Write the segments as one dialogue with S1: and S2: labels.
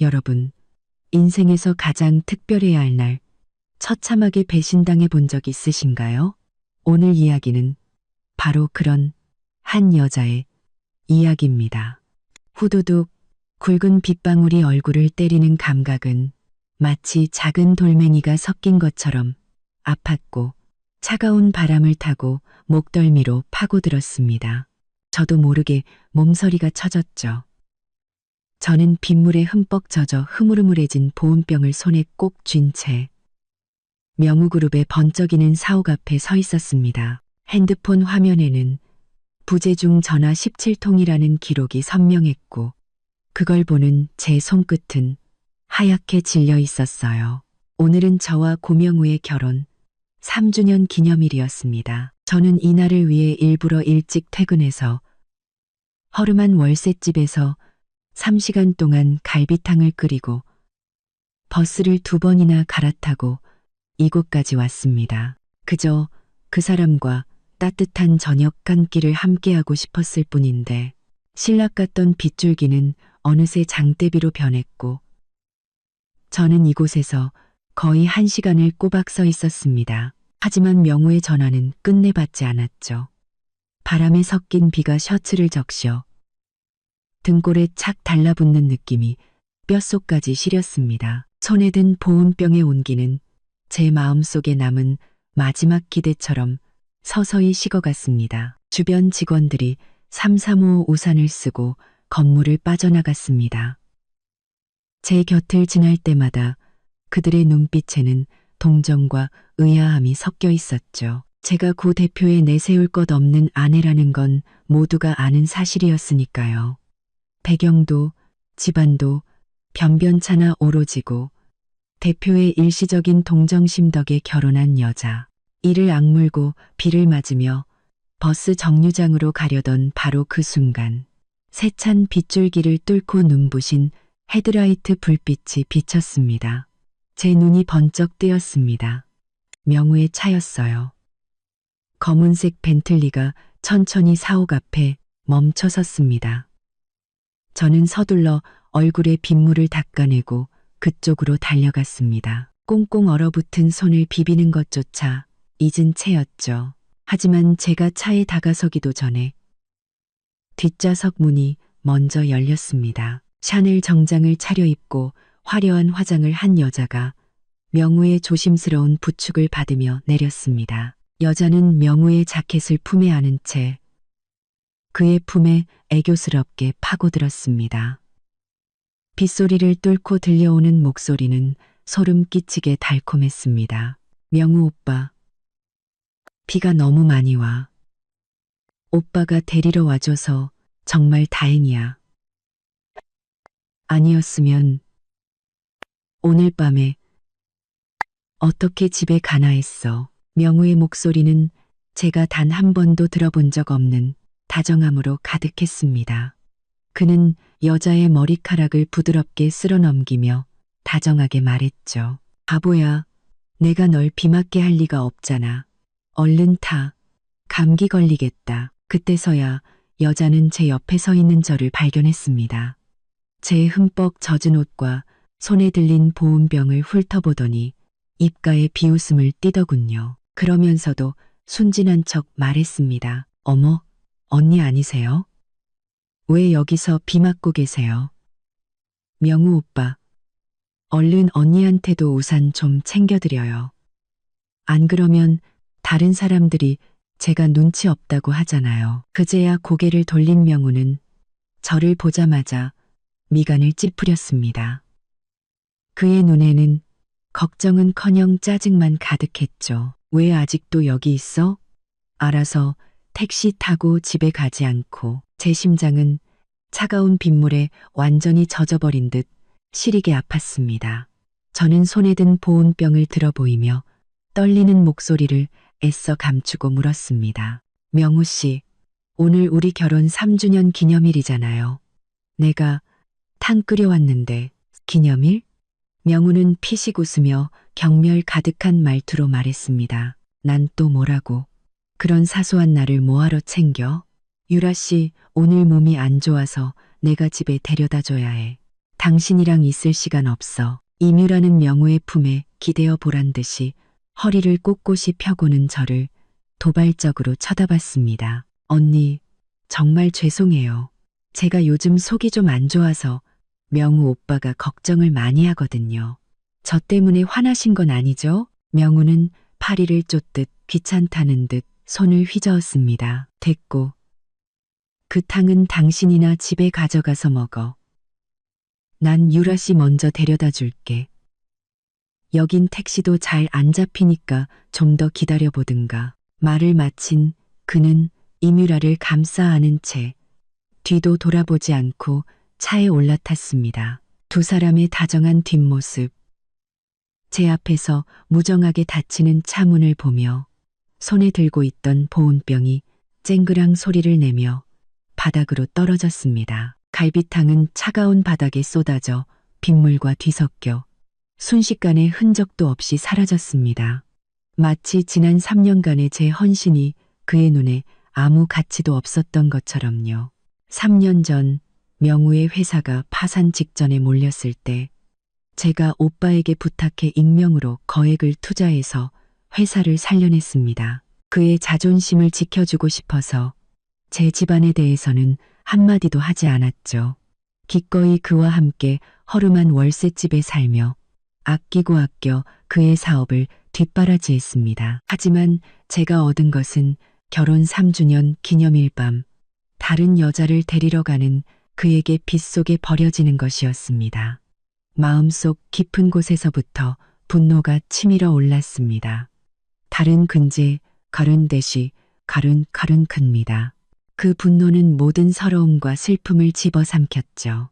S1: 여러분, 인생에서 가장 특별해야 할 날, 처참하게 배신당해 본 적 있으신가요? 오늘 이야기는 바로 그런 한 여자의 이야기입니다. 후두둑 굵은 빗방울이 얼굴을 때리는 감각은 마치 작은 돌멩이가 섞인 것처럼 아팠고 차가운 바람을 타고 목덜미로 파고들었습니다. 저도 모르게 몸서리가 쳐졌죠. 저는 빗물에 흠뻑 젖어 흐물흐물해진 보온병을 손에 꼭 쥔 채 명우그룹의 번쩍이는 사옥 앞에 서 있었습니다. 핸드폰 화면에는 부재중 전화 17통이라는 기록이 선명했고 그걸 보는 제 손끝은 하얗게 질려 있었어요. 오늘은 저와 고명우의 결혼 3주년 기념일이었습니다. 저는 이날을 위해 일부러 일찍 퇴근해서 허름한 월세집에서 3시간 동안 갈비탕을 끓이고 버스를 2번이나 갈아타고 이곳까지 왔습니다. 그저 그 사람과 따뜻한 저녁 한 끼를 함께하고 싶었을 뿐인데 신락 같던 빗줄기는 어느새 장대비로 변했고 저는 이곳에서 거의 1시간을 꼬박 서 있었습니다. 하지만 명우의 전화는 끝내 받지 않았죠. 바람에 섞인 비가 셔츠를 적셔 등골에 착 달라붙는 느낌이 뼛속까지 시렸습니다. 손에 든 보온병의 온기는 제 마음속에 남은 마지막 기대처럼 서서히 식어갔습니다. 주변 직원들이 335 우산을 쓰고 건물을 빠져나갔습니다. 제 곁을 지날 때마다 그들의 눈빛에는 동정과 의아함이 섞여 있었죠. 제가 구 대표에 내세울 것 없는 아내라는 건 모두가 아는 사실이었으니까요. 배경도 집안도 변변찮아 오로지고 대표의 일시적인 동정심 덕에 결혼한 여자. 이를 악물고 비를 맞으며 버스 정류장으로 가려던 바로 그 순간 세찬 빗줄기를 뚫고 눈부신 헤드라이트 불빛이 비쳤습니다. 제 눈이 번쩍 뜨였습니다. 명우의 차였어요. 검은색 벤틀리가 천천히 사옥 앞에 멈춰 섰습니다. 저는 서둘러 얼굴에 빗물을 닦아내고 그쪽으로 달려갔습니다. 꽁꽁 얼어붙은 손을 비비는 것조차 잊은 채였죠. 하지만 제가 차에 다가서기도 전에 뒷좌석 문이 먼저 열렸습니다. 샤넬 정장을 차려입고 화려한 화장을 한 여자가 명우의 조심스러운 부축을 받으며 내렸습니다. 여자는 명우의 자켓을 품에 안은 채 그의 품에 애교스럽게 파고들었습니다. 빗소리를 뚫고 들려오는 목소리는 소름 끼치게 달콤했습니다. 명우 오빠, 비가 너무 많이 와. 오빠가 데리러 와줘서 정말 다행이야. 아니었으면 오늘 밤에 어떻게 집에 가나 했어. 명우의 목소리는 제가 단 한 번도 들어본 적 없는 다정함으로 가득했습니다. 그는 여자의 머리카락을 부드럽게 쓸어 넘기며 다정하게 말했죠. 바보야, 내가 널 비 맞게 할 리가 없잖아. 얼른 타. 감기 걸리겠다. 그때서야 여자는 제 옆에 서 있는 저를 발견했습니다. 제 흠뻑 젖은 옷과 손에 들린 보온병을 훑어보더니 입가에 비웃음을 띠더군요. 그러면서도 순진한 척 말했습니다. 어머, 언니 아니세요? 왜 여기서 비 맞고 계세요? 명우 오빠, 얼른 언니한테도 우산 좀 챙겨드려요. 안 그러면 다른 사람들이 제가 눈치 없다고 하잖아요. 그제야 고개를 돌린 명우는 저를 보자마자 미간을 찌푸렸습니다. 그의 눈에는 걱정은커녕 짜증만 가득했죠. 왜 아직도 여기 있어? 알아서 택시 타고 집에 가지 않고. 제 심장은 차가운 빗물에 완전히 젖어버린 듯 시리게 아팠습니다. 저는 손에 든 보온병을 들어 보이며 떨리는 목소리를 애써 감추고 물었습니다. 명우 씨, 오늘 우리 결혼 3주년 기념일이잖아요. 내가 탕 끓여왔는데 기념일? 명우는 피식 웃으며 경멸 가득한 말투로 말했습니다. 난 또 뭐라고. 그런 사소한 날을 뭐하러 챙겨? 유라 씨, 오늘 몸이 안 좋아서 내가 집에 데려다 줘야 해. 당신이랑 있을 시간 없어. 이뮤라는 명우의 품에 기대어 보란 듯이 허리를 꼿꼿이 펴고는 저를 도발적으로 쳐다봤습니다. 언니, 정말 죄송해요. 제가 요즘 속이 좀 안 좋아서 명우 오빠가 걱정을 많이 하거든요. 저 때문에 화나신 건 아니죠? 명우는 파리를 쫓듯 귀찮다는 듯 손을 휘저었습니다. 됐고, 그 탕은 당신이나 집에 가져가서 먹어. 난 유라 씨 먼저 데려다 줄게. 여긴 택시도 잘 안 잡히니까 좀 더 기다려보든가. 말을 마친 그는 이뮤라를 감싸 안은 채 뒤도 돌아보지 않고 차에 올라탔습니다. 두 사람의 다정한 뒷모습. 제 앞에서 무정하게 닫히는 차문을 보며 손에 들고 있던 보온병이 쨍그랑 소리를 내며 바닥으로 떨어졌습니다. 갈비탕은 차가운 바닥에 쏟아져 빗물과 뒤섞여 순식간에 흔적도 없이 사라졌습니다. 마치 지난 3년간의 제 헌신이 그의 눈에 아무 가치도 없었던 것처럼요. 3년 전 명우의 회사가 파산 직전에 몰렸을 때 제가 오빠에게 부탁해 익명으로 거액을 투자해서 회사를 살려냈습니다. 그의 자존심을 지켜주고 싶어서 제 집안에 대해서는 한마디도 하지 않았죠. 기꺼이 그와 함께 허름한 월세집에 살며 아끼고 아껴 그의 사업을 뒷바라지했습니다. 하지만 제가 얻은 것은 결혼 3주년 기념일 밤 다른 여자를 데리러 가는 그에게 빗속에 버려지는 것이었습니다. 마음속 깊은 곳에서부터 분노가 치밀어 올랐습니다. 다른 근제, 가른 대시, 가른 큽니다. 그 분노는 모든 서러움과 슬픔을 집어삼켰죠.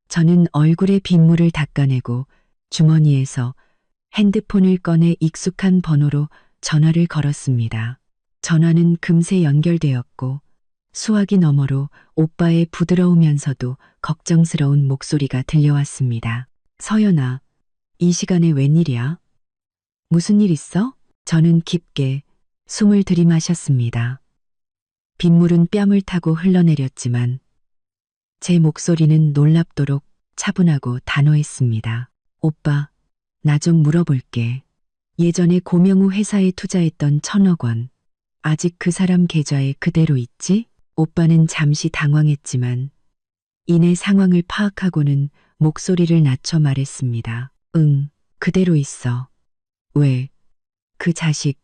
S1: 저는 얼굴에 빗물을 닦아내고 주머니에서 핸드폰을 꺼내 익숙한 번호로 전화를 걸었습니다. 전화는 금세 연결되었고 수화기 너머로 오빠의 부드러우면서도 걱정스러운 목소리가 들려왔습니다. 서연아, 이 시간에 웬일이야? 무슨 일 있어? 저는 깊게 숨을 들이마셨습니다. 빗물은 뺨을 타고 흘러내렸지만 제 목소리는 놀랍도록 차분하고 단호했습니다. 오빠, 나 좀 물어볼게. 예전에 고명우 회사에 투자했던 1,000억 원. 아직 그 사람 계좌에 그대로 있지? 오빠는 잠시 당황했지만 이내 상황을 파악하고는 목소리를 낮춰 말했습니다. 응, 그대로 있어. 왜? 그 자식,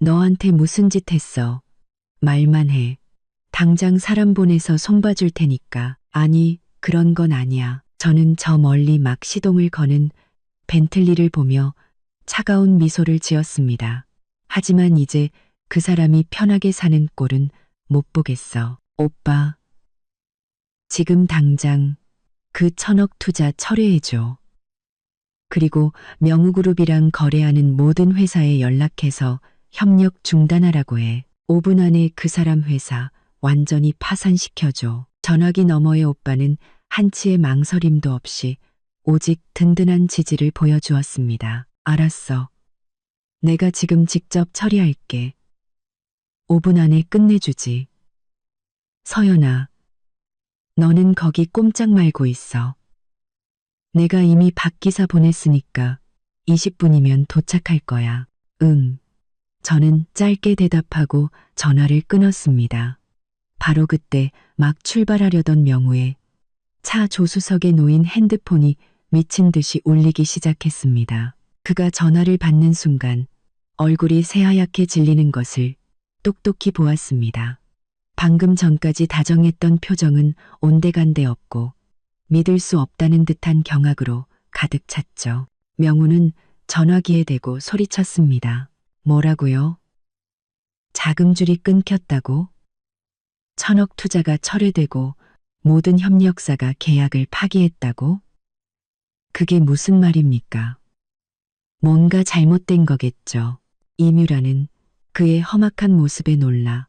S1: 너한테 무슨 짓 했어? 말만 해. 당장 사람 보내서 손봐줄 테니까. 아니, 그런 건 아니야. 저는 저 멀리 막 시동을 거는 벤틀리를 보며 차가운 미소를 지었습니다. 하지만 이제 그 사람이 편하게 사는 꼴은 못 보겠어. 오빠, 지금 당장 그 1,000억 투자 철회해줘. 그리고 명우그룹이랑 거래하는 모든 회사에 연락해서 협력 중단하라고 해. 5분 안에 그 사람 회사 완전히 파산시켜줘. 전화기 너머의 오빠는 한치의 망설임도 없이 오직 든든한 지지를 보여주었습니다. 알았어. 내가 지금 직접 처리할게. 5분 안에 끝내주지. 서연아, 너는 거기 꼼짝 말고 있어. 내가 이미 박 기사 보냈으니까 20분이면 도착할 거야. 저는 짧게 대답하고 전화를 끊었습니다. 바로 그때 막 출발하려던 명우의 차 조수석에 놓인 핸드폰이 미친 듯이 울리기 시작했습니다. 그가 전화를 받는 순간 얼굴이 새하얗게 질리는 것을 똑똑히 보았습니다. 방금 전까지 다정했던 표정은 온데간데 없고 믿을 수 없다는 듯한 경악으로 가득 찼죠. 명우는 전화기에 대고 소리쳤습니다. 뭐라고요? 자금줄이 끊겼다고? 1,000억 투자가 철회되고 모든 협력사가 계약을 파기했다고? 그게 무슨 말입니까? 뭔가 잘못된 거겠죠. 이뮤라는 그의 험악한 모습에 놀라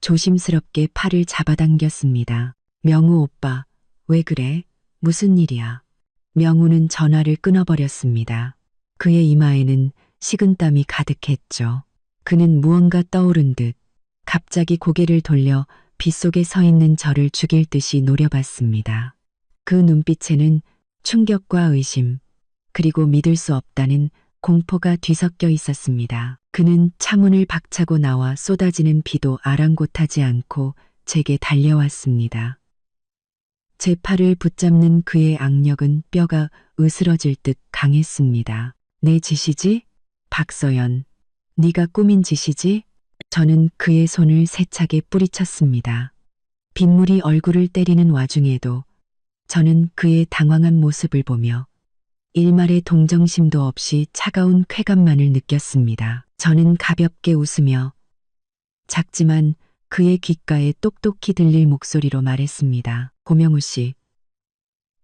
S1: 조심스럽게 팔을 잡아당겼습니다. 명우 오빠, 왜 그래? 무슨 일이야? 명우는 전화를 끊어버렸습니다. 그의 이마에는 식은땀이 가득했죠. 그는 무언가 떠오른 듯 갑자기 고개를 돌려 빗속에 서 있는 저를 죽일 듯이 노려봤습니다. 그 눈빛에는 충격과 의심, 그리고 믿을 수 없다는 공포가 뒤섞여 있었습니다. 그는 창문을 박차고 나와 쏟아지는 비도 아랑곳하지 않고 제게 달려왔습니다. 제 팔을 붙잡는 그의 악력은 뼈가 으스러질 듯 강했습니다. 내 짓이지? 박서연, 네가 꾸민 짓이지? 저는 그의 손을 세차게 뿌리쳤습니다. 빗물이 얼굴을 때리는 와중에도 저는 그의 당황한 모습을 보며 일말의 동정심도 없이 차가운 쾌감만을 느꼈습니다. 저는 가볍게 웃으며 작지만 그의 귓가에 똑똑히 들릴 목소리로 말했습니다. 고명우 씨,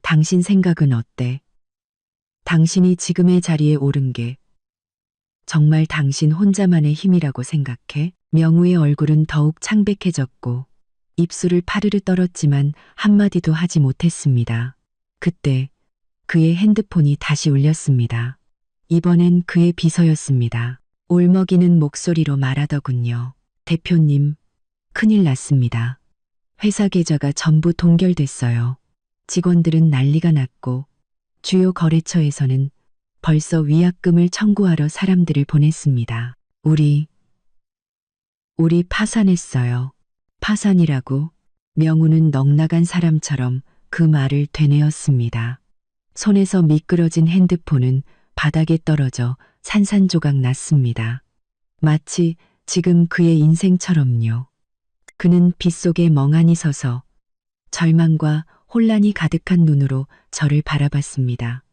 S1: 당신 생각은 어때? 당신이 지금의 자리에 오른 게 정말 당신 혼자만의 힘이라고 생각해? 명우의 얼굴은 더욱 창백해졌고 입술을 파르르 떨었지만 한마디도 하지 못했습니다. 그때 그의 핸드폰이 다시 울렸습니다. 이번엔 그의 비서였습니다. 울먹이는 목소리로 말하더군요. 대표님, 큰일 났습니다. 회사 계좌가 전부 동결됐어요. 직원들은 난리가 났고 주요 거래처에서는 벌써 위약금을 청구하러 사람들을 보냈습니다. 우리 파산했어요. 파산이라고? 명우는 넉나간 사람처럼 그 말을 되뇌었습니다. 손에서 미끄러진 핸드폰은 바닥에 떨어져 산산조각 났습니다. 마치 지금 그의 인생처럼요. 그는 빗속에 멍하니 서서 절망과 혼란이 가득한 눈으로 저를 바라봤습니다.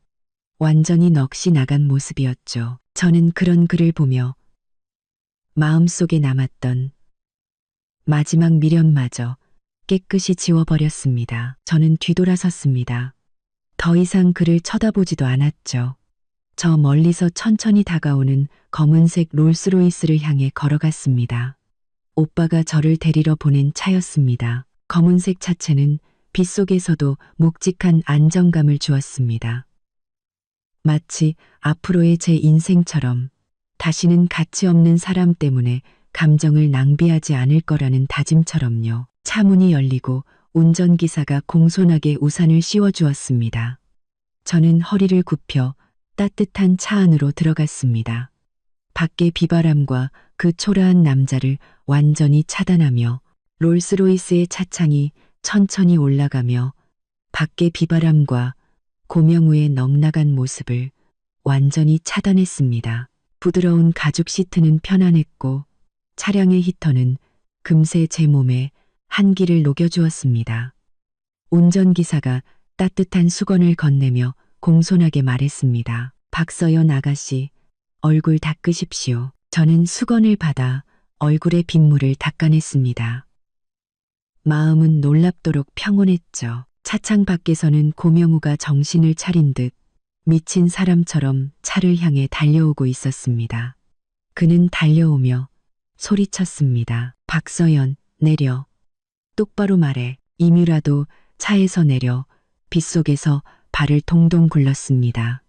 S1: 완전히 넋이 나간 모습이었죠. 저는 그런 그를 보며 마음속에 남았던 마지막 미련마저 깨끗이 지워버렸습니다. 저는 뒤돌아섰습니다. 더 이상 그를 쳐다보지도 않았죠. 저 멀리서 천천히 다가오는 검은색 롤스로이스를 향해 걸어갔습니다. 오빠가 저를 데리러 보낸 차였습니다. 검은색 차체는 빗속에서도 묵직한 안정감을 주었습니다. 마치 앞으로의 제 인생처럼 다시는 가치 없는 사람 때문에 감정을 낭비하지 않을 거라는 다짐처럼요. 차 문이 열리고 운전기사가 공손하게 우산을 씌워주었습니다. 저는 허리를 굽혀 따뜻한 차 안으로 들어갔습니다. 밖의 비바람과 그 초라한 남자를 완전히 차단하며 롤스로이스의 차창이 천천히 올라가며 밖의 비바람과 고명우의 넉나간 모습을 완전히 차단했습니다. 부드러운 가죽 시트는 편안했고 차량의 히터는 금세 제 몸에 한기를 녹여주었습니다. 운전기사가 따뜻한 수건을 건네며 공손하게 말했습니다. 박서연 아가씨, 얼굴 닦으십시오. 저는 수건을 받아 얼굴의 빗물을 닦아냈습니다. 마음은 놀랍도록 평온했죠. 차창 밖에서는 고명우가 정신을 차린 듯 미친 사람처럼 차를 향해 달려오고 있었습니다. 그는 달려오며 소리쳤습니다. 박서연, 내려. 똑바로 말해. 임유라도 차에서 내려 빗속에서 발을 동동 굴렀습니다.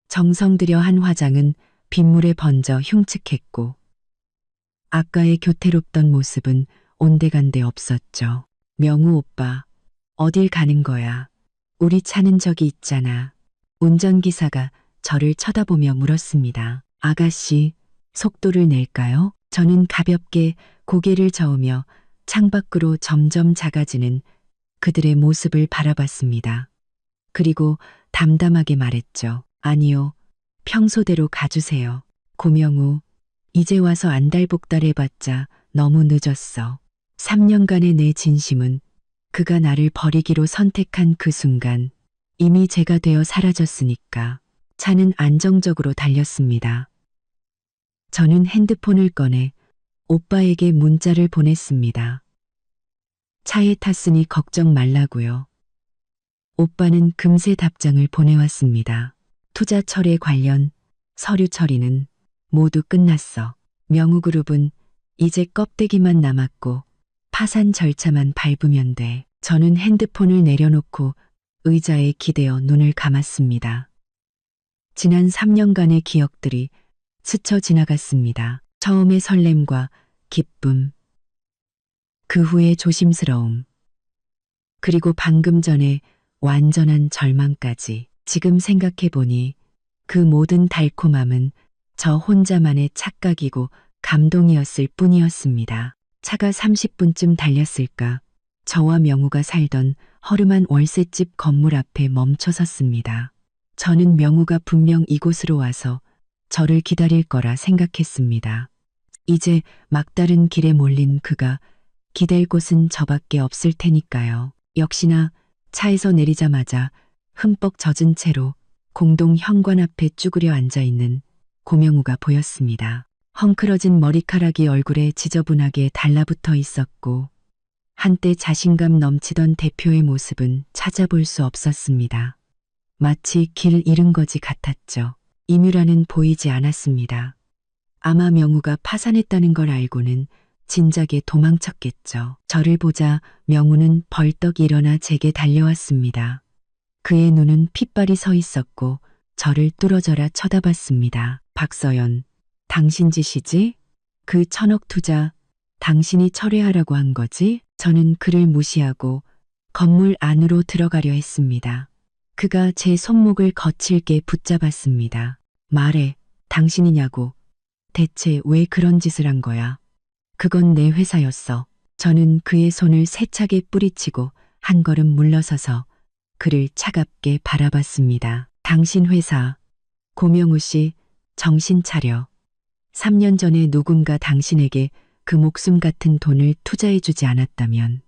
S1: 정성 들여 한 화장은 빗물에 번져 흉측했고 아까의 교태롭던 모습은 온데간데 없었죠. 명우 오빠, 어딜 가는 거야? 우리 차는 저기 있잖아. 운전기사가 저를 쳐다보며 물었습니다. 아가씨, 속도를 낼까요? 저는 가볍게 고개를 저으며 창밖으로 점점 작아지는 그들의 모습을 바라봤습니다. 그리고 담담하게 말했죠. 아니요, 평소대로 가주세요. 고명우, 이제 와서 안달복달해봤자 너무 늦었어. 3년간의 내 진심은 그가 나를 버리기로 선택한 그 순간 이미 제가 되어 사라졌으니까. 차는 안정적으로 달렸습니다. 저는 핸드폰을 꺼내 오빠에게 문자를 보냈습니다. 차에 탔으니 걱정 말라고요. 오빠는 금세 답장을 보내왔습니다. 투자 철회 관련 서류 처리는 모두 끝났어. 명우그룹은 이제 껍데기만 남았고 파산 절차만 밟으면 돼. 저는 핸드폰을 내려놓고 의자에 기대어 눈을 감았습니다. 지난 3년간의 기억들이 스쳐 지나갔습니다. 처음의 설렘과 기쁨, 그 후의 조심스러움, 그리고 방금 전에 완전한 절망까지. 지금 생각해보니 그 모든 달콤함은 저 혼자만의 착각이고 감동이었을 뿐이었습니다. 차가 30분쯤 달렸을까? 저와 명우가 살던 허름한 월세집 건물 앞에 멈춰 섰습니다. 저는 명우가 분명 이곳으로 와서 저를 기다릴 거라 생각했습니다. 이제 막다른 길에 몰린 그가 기댈 곳은 저밖에 없을 테니까요. 역시나 차에서 내리자마자 흠뻑 젖은 채로 공동 현관 앞에 쭈그려 앉아있는 고명우가 보였습니다. 헝클어진 머리카락이 얼굴에 지저분하게 달라붙어 있었고 한때 자신감 넘치던 대표의 모습은 찾아볼 수 없었습니다. 마치 길 잃은 거지 같았죠. 임유라는 보이지 않았습니다. 아마 명우가 파산했다는 걸 알고는 진작에 도망쳤겠죠. 저를 보자 명우는 벌떡 일어나 제게 달려왔습니다. 그의 눈은 핏발이 서 있었고 저를 뚫어져라 쳐다봤습니다. 박서연, 당신 짓이지? 그 1,000억 투자 당신이 철회하라고 한 거지? 저는 그를 무시하고 건물 안으로 들어가려 했습니다. 그가 제 손목을 거칠게 붙잡았습니다. 말해, 당신이냐고. 대체 왜 그런 짓을 한 거야? 그건 내 회사였어. 저는 그의 손을 세차게 뿌리치고 한 걸음 물러서서 그를 차갑게 바라봤습니다. 당신 회사. 고명우 씨, 정신 차려. 3년 전에 누군가 당신에게 그 목숨 같은 돈을 투자해주지 않았다면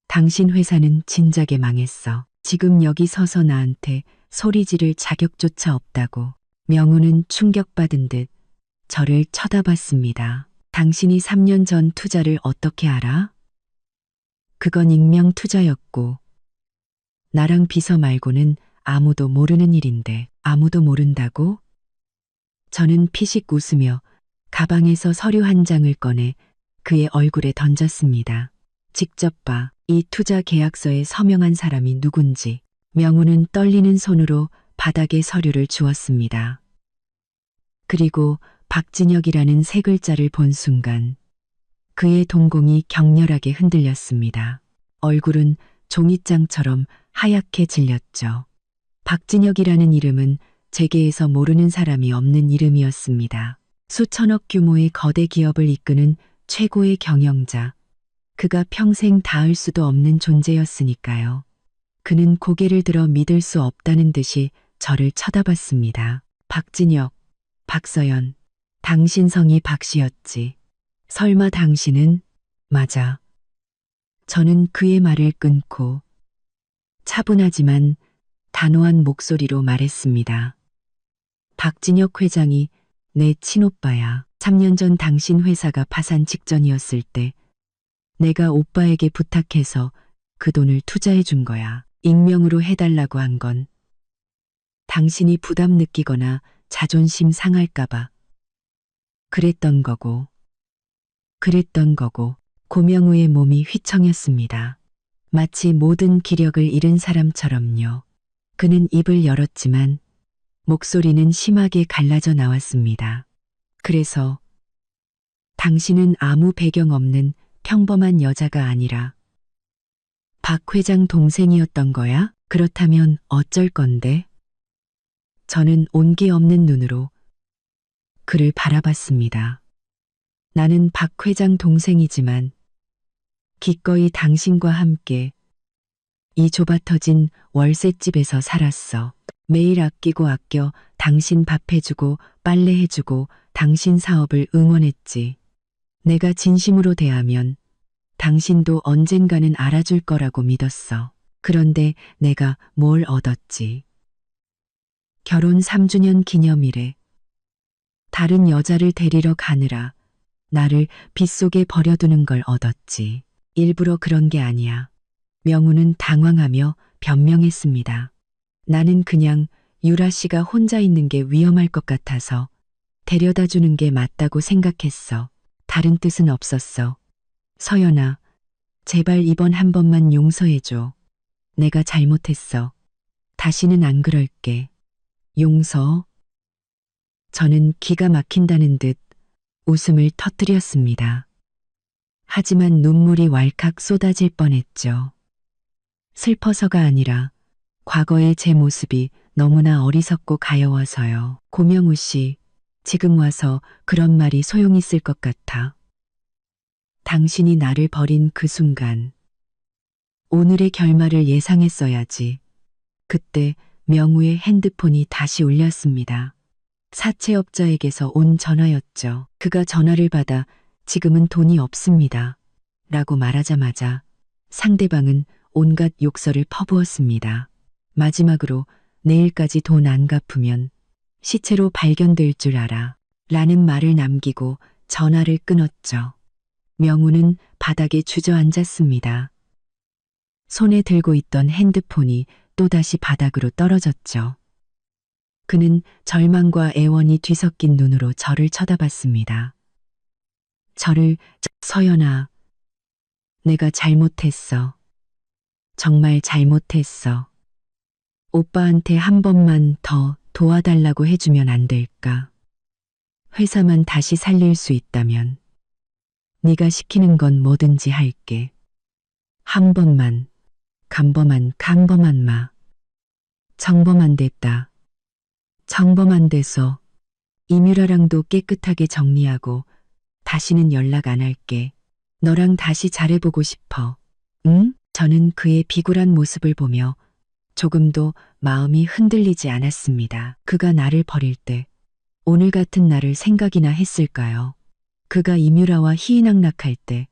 S1: 당신 회사는 진작에 망했어. 지금 여기 서서 나한테 소리 지를 자격조차 없다고. 명우는 충격받은 듯 저를 쳐다봤습니다. 당신이 3년 전 투자를 어떻게 알아? 그건 익명 투자였고 나랑 비서 말고는 아무도 모르는 일인데. 아무도 모른다고? 저는 피식 웃으며 가방에서 서류 한 장을 꺼내 그의 얼굴에 던졌습니다. 직접 봐. 이 투자 계약서에 서명한 사람이 누군지. 명우는 떨리는 손으로 바닥에 서류를 주었습니다. 그리고 박진혁이라는 세 글자를 본 순간 그의 동공이 격렬하게 흔들렸습니다. 얼굴은 종이장처럼 하얗게 질렸죠. 박진혁이라는 이름은 재계에서 모르는 사람이 없는 이름이었습니다. 수천억 규모의 거대 기업을 이끄는 최고의 경영자. 그가 평생 닿을 수도 없는 존재였으니까요. 그는 고개를 들어 믿을 수 없다는 듯이 저를 쳐다봤습니다. 박진혁, 박서연, 당신 성이 박씨였지. 설마 당신은? 맞아. 저는 그의 말을 끊고 차분하지만 단호한 목소리로 말했습니다. 박진혁 회장이 내 친오빠야. 3년 전 당신 회사가 파산 직전이었을 때 내가 오빠에게 부탁해서 그 돈을 투자해 준 거야. 익명으로 해달라고 한 건 당신이 부담 느끼거나 자존심 상할까봐. 그랬던 거고. 고명우의 몸이 휘청였습니다. 마치 모든 기력을 잃은 사람처럼요. 그는 입을 열었지만 목소리는 심하게 갈라져 나왔습니다. 그래서 당신은 아무 배경 없는 평범한 여자가 아니라 박 회장 동생이었던 거야? 그렇다면 어쩔 건데? 저는 온기 없는 눈으로 그를 바라봤습니다. 나는 박 회장 동생이지만 기꺼이 당신과 함께 이 좁아터진 월세집에서 살았어. 매일 아끼고 아껴 당신 밥 해주고 빨래 해주고 당신 사업을 응원했지. 내가 진심으로 대하면 당신도 언젠가는 알아줄 거라고 믿었어. 그런데 내가 뭘 얻었지? 결혼 3주년 기념일에 다른 여자를 데리러 가느라 나를 빗속에 버려두는 걸 얻었지. 일부러 그런 게 아니야. 명우는 당황하며 변명했습니다. 나는 그냥 유라 씨가 혼자 있는 게 위험할 것 같아서 데려다 주는 게 맞다고 생각했어. 다른 뜻은 없었어. 서연아, 제발 이번 한 번만 용서해줘. 내가 잘못했어. 다시는 안 그럴게. 용서? 저는 기가 막힌다는 듯 웃음을 터뜨렸습니다. 하지만 눈물이 왈칵 쏟아질 뻔했죠. 슬퍼서가 아니라 과거의 제 모습이 너무나 어리석고 가여워서요. 고명우 씨, 지금 와서 그런 말이 소용있을 것 같아. 당신이 나를 버린 그 순간, 오늘의 결말을 예상했어야지. 그때 명우의 핸드폰이 다시 울렸습니다. 사채업자에게서 온 전화였죠. 그가 전화를 받아 지금은 돈이 없습니다. 라고 말하자마자 상대방은 온갖 욕설을 퍼부었습니다. 마지막으로 내일까지 돈 안 갚으면 시체로 발견될 줄 알아. 라는 말을 남기고 전화를 끊었죠. 명우는 바닥에 주저앉았습니다. 손에 들고 있던 핸드폰이 또다시 바닥으로 떨어졌죠. 그는 절망과 애원이 뒤섞인 눈으로 저를 쳐다봤습니다. 저를, 서연아, 내가 잘못했어. 정말 잘못했어. 오빠한테 한 번만 더 도와달라고 해주면 안 될까? 회사만 다시 살릴 수 있다면 네가 시키는 건 뭐든지 할게. 한 번만, 강범한 마. 정범한 됐다. 정범한 돼서 이뮤라랑도 깨끗하게 정리하고 다시는 연락 안 할게. 너랑 다시 잘해보고 싶어. 응? 저는 그의 비굴한 모습을 보며 조금도 마음이 흔들리지 않았습니다. 그가 나를 버릴 때 오늘 같은 날을 생각이나 했을까요? 그가 이뮤라와 희희낙낙할 때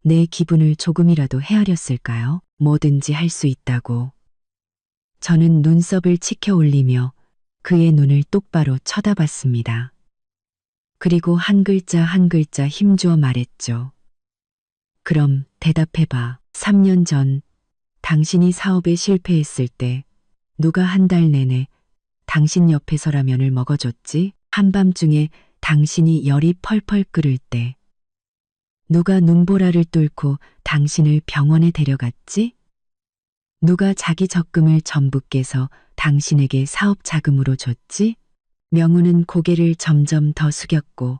S1: 내 기분을 조금이라도 헤아렸을까요? 뭐든지 할 수 있다고. 저는 눈썹을 치켜 올리며 그의 눈을 똑바로 쳐다봤습니다. 그리고 한 글자 한 글자 힘주어 말했죠. 그럼 대답해봐. 3년 전 당신이 사업에 실패했을 때 누가 한 달 내내 당신 옆에서 라면을 먹어줬지? 한밤중에 당신이 열이 펄펄 끓을 때 누가 눈보라를 뚫고 당신을 병원에 데려갔지? 누가 자기 적금을 전부 깨서 당신에게 사업 자금으로 줬지? 명우는 고개를 점점 더 숙였고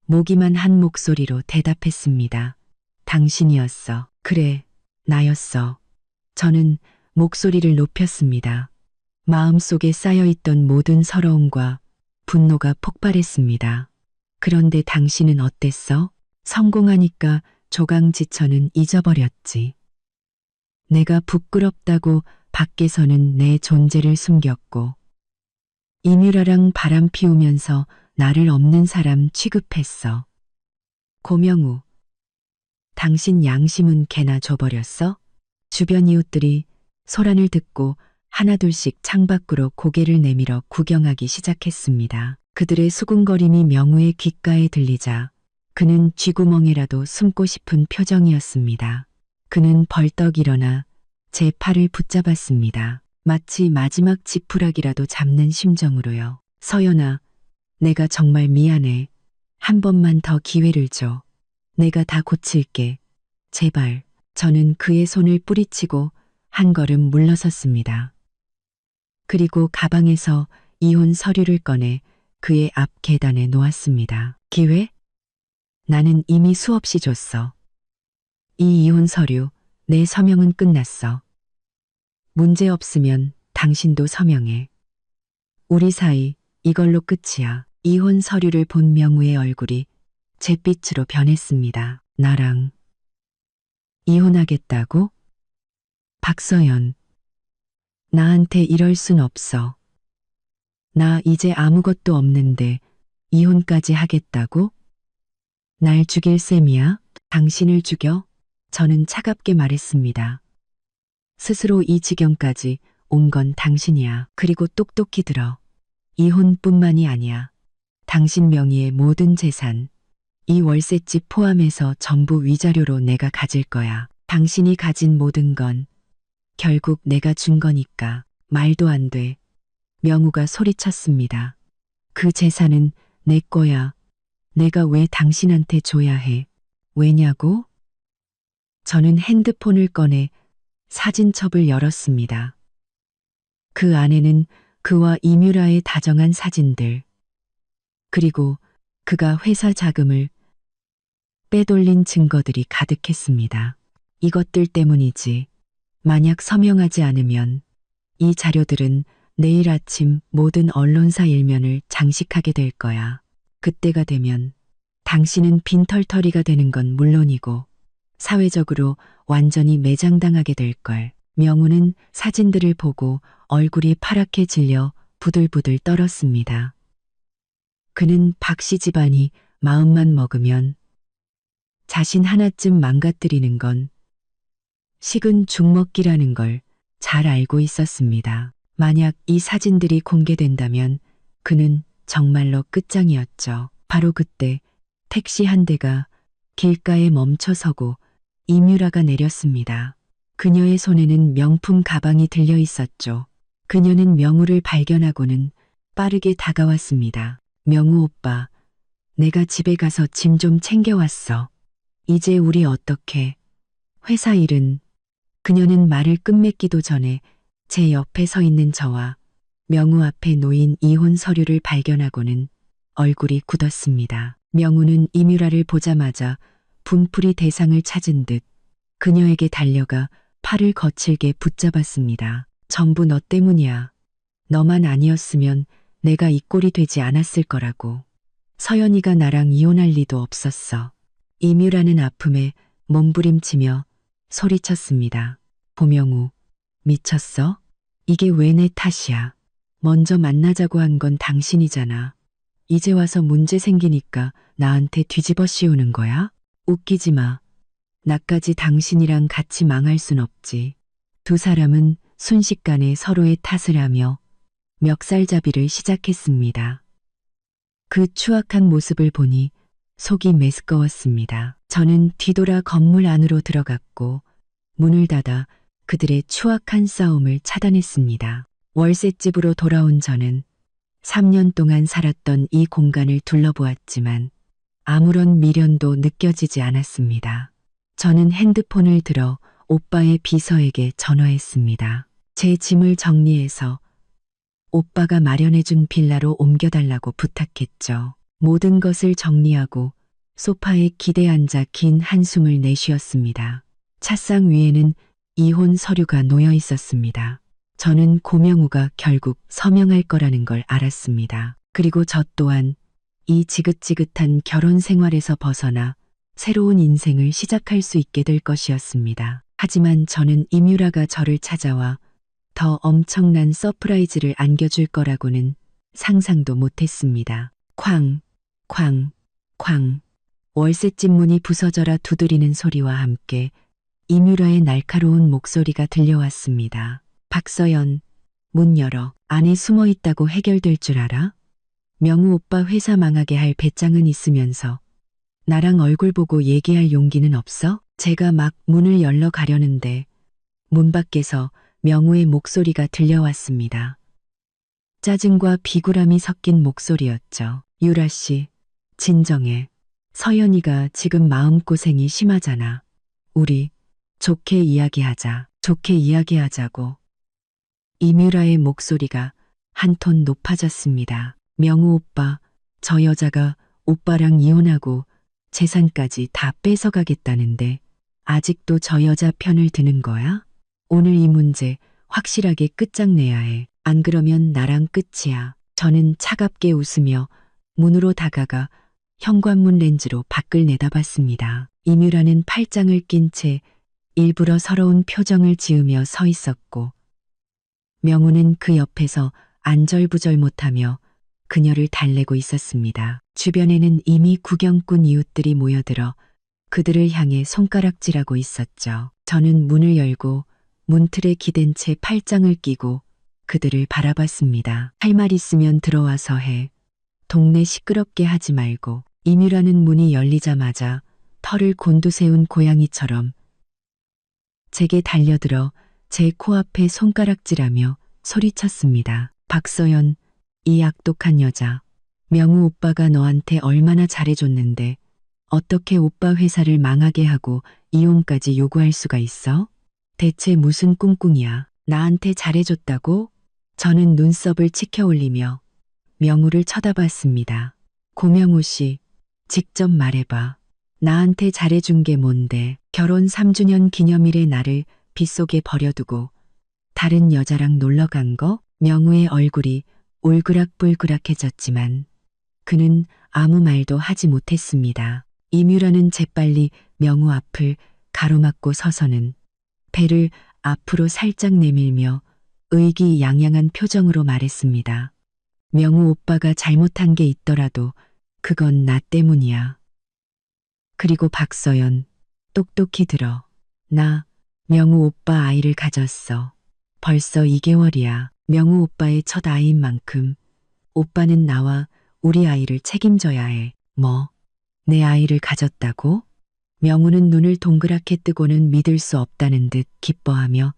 S1: 모기만 한 목소리로 대답했습니다. 당신이었어. 그래, 나였어. 저는 목소리를 높였습니다. 마음속에 쌓여있던 모든 서러움과 분노가 폭발했습니다. 그런데 당신은 어땠어? 성공하니까 조강지처는 잊어버렸지. 내가 부끄럽다고 밖에서는 내 존재를 숨겼고 이뮤라랑 바람 피우면서 나를 없는 사람 취급했어. 고명우, 당신 양심은 개나 줘버렸어? 주변 이웃들이 소란을 듣고 하나둘씩 창밖으로 고개를 내밀어 구경하기 시작했습니다. 그들의 수군거림이 명우의 귓가에 들리자 그는 쥐구멍에라도 숨고 싶은 표정이었습니다. 그는 벌떡 일어나 제 팔을 붙잡았습니다. 마치 마지막 지푸라기라도 잡는 심정으로요. 서연아, 내가 정말 미안해. 한 번만 더 기회를 줘. 내가 다 고칠게. 제발. 저는 그의 손을 뿌리치고 한 걸음 물러섰습니다. 그리고 가방에서 이혼 서류를 꺼내 그의 앞 계단에 놓았습니다. 기회? 나는 이미 수없이 줬어. 이 이혼 서류, 내 서명은 끝났어. 문제 없으면 당신도 서명해. 우리 사이 이걸로 끝이야. 이혼 서류를 본 명우의 얼굴이 잿빛으로 변했습니다. 나랑 이혼하겠다고? 박서연, 나한테 이럴 순 없어. 나 이제 아무것도 없는데 이혼까지 하겠다고? 날 죽일 셈이야? 당신을 죽여? 저는 차갑게 말했습니다. 스스로 이 지경까지 온 건 당신이야. 그리고 똑똑히 들어. 이혼뿐만이 아니야. 당신 명의의 모든 재산, 이 월세집 포함해서 전부 위자료로 내가 가질 거야. 당신이 가진 모든 건 결국 내가 준 거니까. 말도 안 돼. 명우가 소리쳤습니다. 그 재산은 내 거야. 내가 왜 당신한테 줘야 해? 왜냐고? 저는 핸드폰을 꺼내 사진첩을 열었습니다. 그 안에는 그와 이뮤라의 다정한 사진들, 그리고 그가 회사 자금을 빼돌린 증거들이 가득했습니다. 이것들 때문이지. 만약 서명하지 않으면 이 자료들은 내일 아침 모든 언론사 일면을 장식하게 될 거야. 그때가 되면 당신은 빈털터리가 되는 건 물론이고 사회적으로 완전히 매장당하게 될 걸. 명우는 사진들을 보고 얼굴이 파랗게 질려 부들부들 떨었습니다. 그는 박씨 집안이 마음만 먹으면 자신 하나쯤 망가뜨리는 건 식은 죽 먹기라는 걸 잘 알고 있었습니다. 만약 이 사진들이 공개된다면 그는 정말로 끝장이었죠. 바로 그때 택시 한 대가 길가에 멈춰서고 이뮤라가 내렸습니다. 그녀의 손에는 명품 가방이 들려 있었죠. 그녀는 명우를 발견하고는 빠르게 다가왔습니다. 명우 오빠, 내가 집에 가서 짐 좀 챙겨왔어. 이제 우리 어떻게? 회사 일은? 그녀는 말을 끝맺기도 전에 제 옆에 서 있는 저와 명우 앞에 놓인 이혼 서류를 발견하고는 얼굴이 굳었습니다. 명우는 이뮤라를 보자마자 분풀이 대상을 찾은 듯 그녀에게 달려가 팔을 거칠게 붙잡았습니다. 전부 너 때문이야. 너만 아니었으면 내가 이 꼴이 되지 않았을 거라고. 서연이가 나랑 이혼할 리도 없었어. 이뮤라는 아픔에 몸부림치며 소리쳤습니다. 보명우, 미쳤어? 이게 왜 내 탓이야? 먼저 만나자고 한 건 당신이잖아. 이제 와서 문제 생기니까 나한테 뒤집어 씌우는 거야? 웃기지 마. 나까지 당신이랑 같이 망할 순 없지. 두 사람은 순식간에 서로의 탓을 하며 멱살잡이를 시작했습니다. 그 추악한 모습을 보니 속이 메스꺼웠습니다. 저는 뒤돌아 건물 안으로 들어갔고 문을 닫아 그들의 추악한 싸움을 차단했습니다. 월세집으로 돌아온 저는 3년 동안 살았던 이 공간을 둘러보았지만 아무런 미련도 느껴지지 않았습니다. 저는 핸드폰을 들어 오빠의 비서에게 전화했습니다. 제 짐을 정리해서 오빠가 마련해준 빌라로 옮겨달라고 부탁했죠. 모든 것을 정리하고 소파에 기대 앉아 긴 한숨을 내쉬었습니다. 차상 위에는 이혼 서류가 놓여 있었습니다. 저는 고명우가 결국 서명할 거라는 걸 알았습니다. 그리고 저 또한 이 지긋지긋한 결혼 생활에서 벗어나 새로운 인생을 시작할 수 있게 될 것이었습니다. 하지만 저는 이뮤라가 저를 찾아와 더 엄청난 서프라이즈를 안겨줄 거라고는 상상도 못했습니다. 쾅, 쾅, 쾅. 월세집 문이 부서져라 두드리는 소리와 함께 이뮤라의 날카로운 목소리가 들려왔습니다. 박서연, 문 열어. 안에 숨어 있다고 해결될 줄 알아? 명우 오빠 회사 망하게 할 배짱은 있으면서 나랑 얼굴 보고 얘기할 용기는 없어? 제가 막 문을 열러 가려는데 문 밖에서 명우의 목소리가 들려왔습니다. 짜증과 비굴함이 섞인 목소리였죠. 유라 씨, 진정해. 서연이가 지금 마음고생이 심하잖아. 우리 좋게 이야기하자. 좋게 이야기하자고. 이뮤라의 목소리가 한 톤 높아졌습니다. 명우 오빠, 저 여자가 오빠랑 이혼하고 재산까지 다 뺏어가겠다는데 아직도 저 여자 편을 드는 거야? 오늘 이 문제 확실하게 끝장내야 해. 안 그러면 나랑 끝이야. 저는 차갑게 웃으며 문으로 다가가 현관문 렌즈로 밖을 내다봤습니다. 이뮤라는 팔짱을 낀 채 일부러 서러운 표정을 지으며 서 있었고 명우는 그 옆에서 안절부절 못하며 그녀를 달래고 있었습니다. 주변에는 이미 구경꾼 이웃들이 모여들어 그들을 향해 손가락질하고 있었죠. 저는 문을 열고 문틀에 기댄 채 팔짱을 끼고 그들을 바라봤습니다. 할 말 있으면 들어와서 해. 동네 시끄럽게 하지 말고. 이뮤라는 문이 열리자마자 털을 곤두세운 고양이처럼 제게 달려들어 제 코앞에 손가락질하며 소리쳤습니다. 박서연, 이 악독한 여자. 명우 오빠가 너한테 얼마나 잘해줬는데 어떻게 오빠 회사를 망하게 하고 이혼까지 요구할 수가 있어? 대체 무슨 꿍꿍이야. 나한테 잘해줬다고? 저는 눈썹을 치켜 올리며 명우를 쳐다봤습니다. 고명우 씨, 직접 말해봐. 나한테 잘해준 게 뭔데? 결혼 3주년 기념일의 나를 빗속에 버려두고 다른 여자랑 놀러 간 거? 명우의 얼굴이 올그락불그락해졌지만 그는 아무 말도 하지 못했습니다. 이뮤라는 재빨리 명우 앞을 가로막고 서서는 배를 앞으로 살짝 내밀며 의기양양한 표정으로 말했습니다. 명우 오빠가 잘못한 게 있더라도 그건 나 때문이야. 그리고 박서연, 똑똑히 들어. 나 명우 오빠 아이를 가졌어. 벌써 2개월이야. 명우 오빠의 첫 아이인 만큼 오빠는 나와 우리 아이를 책임져야 해. 뭐? 내 아이를 가졌다고? 명우는 눈을 동그랗게 뜨고는 믿을 수 없다는 듯 기뻐하며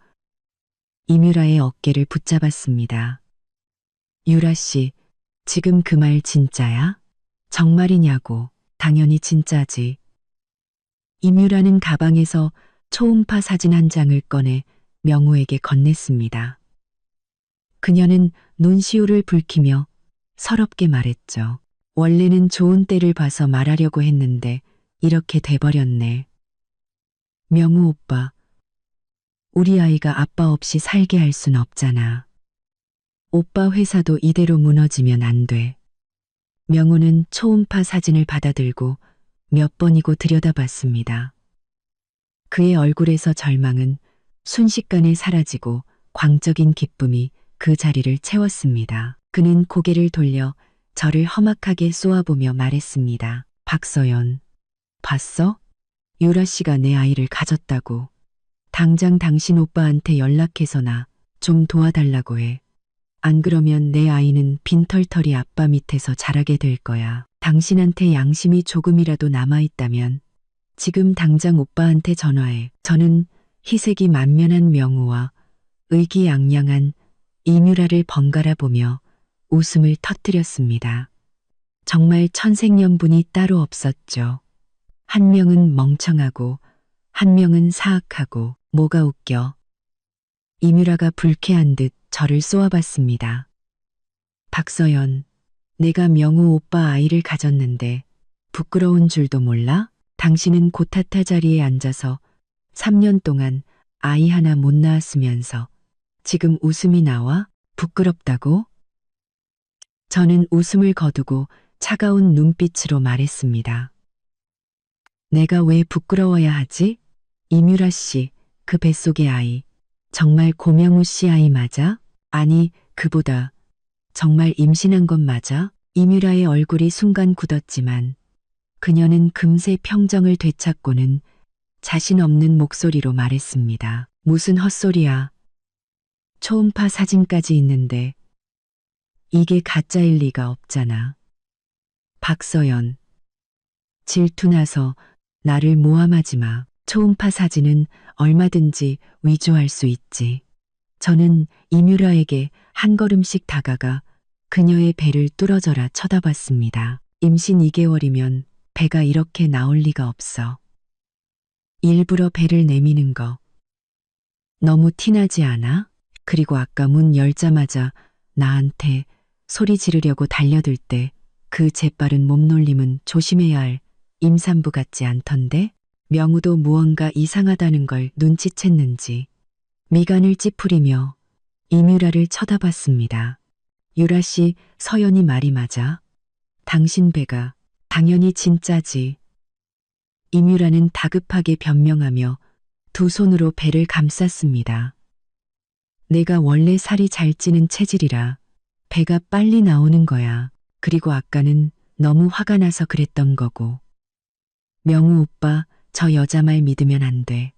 S1: 이뮤라의 어깨를 붙잡았습니다. 유라 씨, 지금 그 말 진짜야? 정말이냐고. 당연히 진짜지. 이뮤라는 가방에서 초음파 사진 한 장을 꺼내 명우에게 건넸습니다. 그녀는 눈시울을 붉히며 서럽게 말했죠. 원래는 좋은 때를 봐서 말하려고 했는데 이렇게 돼버렸네. 명우 오빠, 우리 아이가 아빠 없이 살게 할 순 없잖아. 오빠 회사도 이대로 무너지면 안 돼. 명우는 초음파 사진을 받아들고 몇 번이고 들여다봤습니다. 그의 얼굴에서 절망은 순식간에 사라지고 광적인 기쁨이 그 자리를 채웠습니다. 그는 고개를 돌려 저를 험악하게 쏘아보며 말했습니다. 박서연, 봤어? 유라 씨가 내 아이를 가졌다고. 당장 당신 오빠한테 연락해서 나 좀 도와달라고 해. 안 그러면 내 아이는 빈털터리 아빠 밑에서 자라게 될 거야. 당신한테 양심이 조금이라도 남아있다면 지금 당장 오빠한테 전화해. 저는 희색이 만면한 명우와 의기양양한 이뮤라를 번갈아 보며 웃음을 터뜨렸습니다. 정말 천생연분이 따로 없었죠. 한 명은 멍청하고 한 명은 사악하고. 뭐가 웃겨. 이뮤라가 불쾌한 듯 저를 쏘아봤습니다. 박서연, 내가 명우 오빠 아이를 가졌는데 부끄러운 줄도 몰라? 당신은 고타타 자리에 앉아서 3년 동안 아이 하나 못 낳았으면서 지금 웃음이 나와? 부끄럽다고? 저는 웃음을 거두고 차가운 눈빛으로 말했습니다. 내가 왜 부끄러워야 하지? 이뮤라 씨, 그 뱃속의 아이, 정말 고명우 씨 아이 맞아? 아니, 그보다 정말 임신한 건 맞아? 이뮤라의 얼굴이 순간 굳었지만 그녀는 금세 평정을 되찾고는 자신 없는 목소리로 말했습니다. 무슨 헛소리야. 초음파 사진까지 있는데 이게 가짜일 리가 없잖아. 박서연, 질투나서 나를 모함하지 마. 초음파 사진은 얼마든지 위조할 수 있지. 저는 이뮤라에게 한 걸음씩 다가가 그녀의 배를 뚫어져라 쳐다봤습니다. 임신 2개월이면 배가 이렇게 나올 리가 없어. 일부러 배를 내미는 거. 너무 티나지 않아? 그리고 아까 문 열자마자 나한테 소리 지르려고 달려들 때 그 재빠른 몸놀림은 조심해야 할 임산부 같지 않던데? 명우도 무언가 이상하다는 걸 눈치챘는지 미간을 찌푸리며 이뮤라를 쳐다봤습니다. 유라 씨, 서연이 말이 맞아? 당신 배가 당연히 진짜지. 이뮤라는 다급하게 변명하며 두 손으로 배를 감쌌습니다. 내가 원래 살이 잘 찌는 체질이라 배가 빨리 나오는 거야. 그리고 아까는 너무 화가 나서 그랬던 거고. 명우 오빠, 저 여자 말 믿으면 안 돼.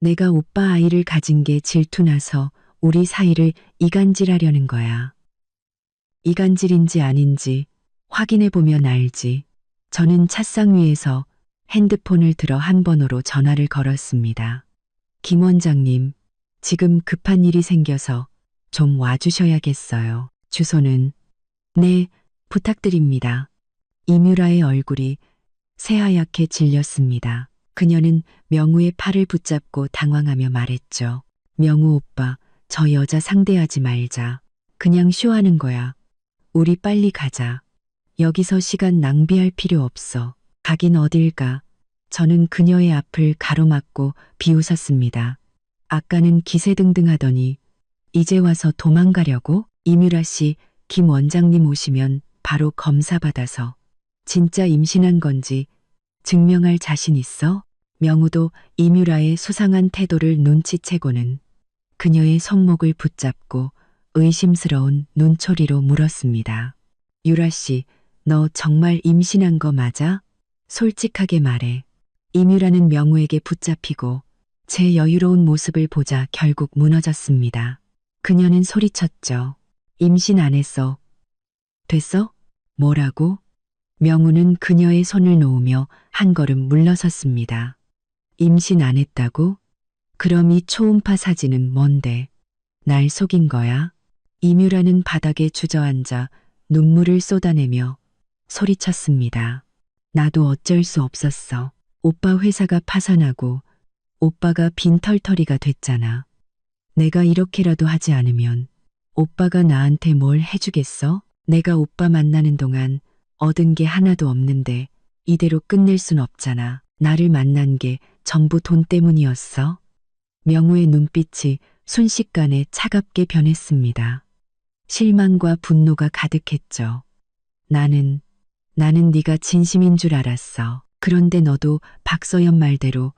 S1: 내가 오빠 아이를 가진 게 질투나서 우리 사이를 이간질하려는 거야. 이간질인지 아닌지 확인해보면 알지. 저는 찻상 위에서 핸드폰을 들어 한 번호로 전화를 걸었습니다. 김 원장님, 지금 급한 일이 생겨서 좀 와주셔야겠어요. 주소는? 네, 부탁드립니다. 이뮤라의 얼굴이 새하얗게 질렸습니다. 그녀는 명우의 팔을 붙잡고 당황하며 말했죠. 명우 오빠, 저 여자 상대하지 말자. 그냥 쇼하는 거야. 우리 빨리 가자. 여기서 시간 낭비할 필요 없어. 가긴 어딜 가. 저는 그녀의 앞을 가로막고 비웃었습니다. 아까는 기세등등하더니 이제 와서 도망가려고? 이뮤라 씨, 김 원장님 오시면 바로 검사 받아서 진짜 임신한 건지 증명할 자신 있어? 명우도 이뮤라의 수상한 태도를 눈치채고는 그녀의 손목을 붙잡고 의심스러운 눈초리로 물었습니다. 유라 씨, 너 정말 임신한 거 맞아? 솔직하게 말해. 이뮤라는 명우에게 붙잡히고 제 여유로운 모습을 보자 결국 무너졌습니다. 그녀는 소리쳤죠. 임신 안 했어. 됐어? 뭐라고? 명우는 그녀의 손을 놓으며 한 걸음 물러섰습니다. 임신 안 했다고? 그럼 이 초음파 사진은 뭔데? 날 속인 거야? 이뮤라는 바닥에 주저앉아 눈물을 쏟아내며 소리쳤습니다. 나도 어쩔 수 없었어. 오빠 회사가 파산하고 오빠가 빈털터리가 됐잖아. 내가 이렇게라도 하지 않으면 오빠가 나한테 뭘 해주겠어? 내가 오빠 만나는 동안 얻은 게 하나도 없는데 이대로 끝낼 순 없잖아. 나를 만난 게 전부 돈 때문이었어. 명우의 눈빛이 순식간에 차갑게 변했습니다. 실망과 분노가 가득했죠. 나는 네가 진심인 줄 알았어. 그런데 너도 박서연 말대로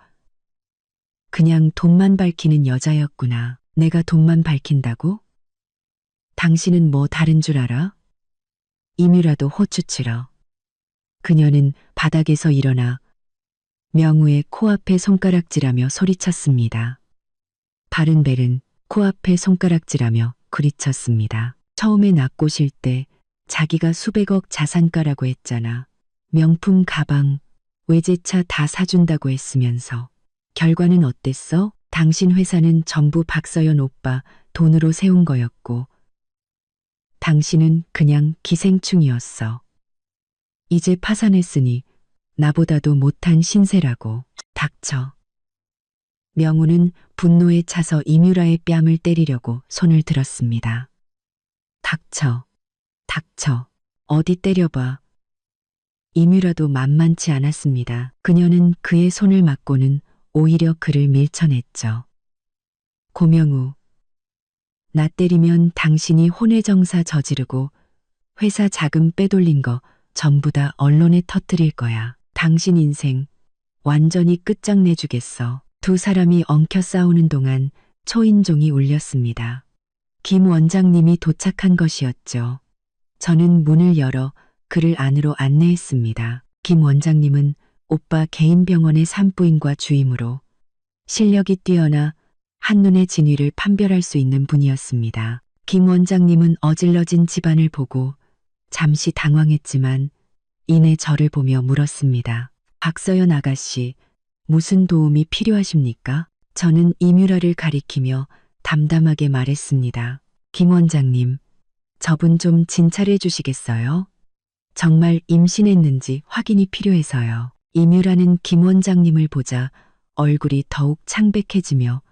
S1: 그냥 돈만 밝히는 여자였구나. 내가 돈만 밝힌다고? 당신은 뭐 다른 줄 알아? 이뮤라도 호추치러. 그녀는 바닥에서 일어나 명우의 코앞에 손가락질하며 소리쳤습니다. 바른벨은 코앞에 손가락질하며 그리쳤습니다. 처음에 나 꼬실 때 자기가 수백억 자산가라고 했잖아. 명품 가방, 외제차 다 사준다고 했으면서. 결과는 어땠어? 당신 회사는 전부 박서연 오빠 돈으로 세운 거였고 당신은 그냥 기생충이었어. 이제 파산했으니 나보다도 못한 신세라고. 닥쳐. 명우는 분노에 차서 이뮤라의 뺨을 때리려고 손을 들었습니다. 닥쳐. 닥쳐. 어디 때려봐. 이뮤라도 만만치 않았습니다. 그녀는 그의 손을 맞고는 오히려 그를 밀쳐냈죠. 고명우. 나 때리면 당신이 혼외정사 저지르고 회사 자금 빼돌린 거 전부 다 언론에 터뜨릴 거야. 당신 인생 완전히 끝장내주겠어. 두 사람이 엉켜 싸우는 동안 초인종이 울렸습니다. 김 원장님이 도착한 것이었죠. 저는 문을 열어 그를 안으로 안내했습니다. 김 원장님은 오빠 개인 병원의 산부인과 주임으로 실력이 뛰어나 한눈에 진위를 판별할 수 있는 분이었습니다. 김 원장님은 어질러진 집안을 보고 잠시 당황했지만 이내 저를 보며 물었습니다. 박서연 아가씨, 무슨 도움이 필요하십니까? 저는 이뮤라를 가리키며 담담하게 말했습니다. 김 원장님, 저분 좀 진찰해 주시겠어요? 정말 임신했는지 확인이 필요해서요. 이뮤라는 김 원장님을 보자 얼굴이 더욱 창백해지며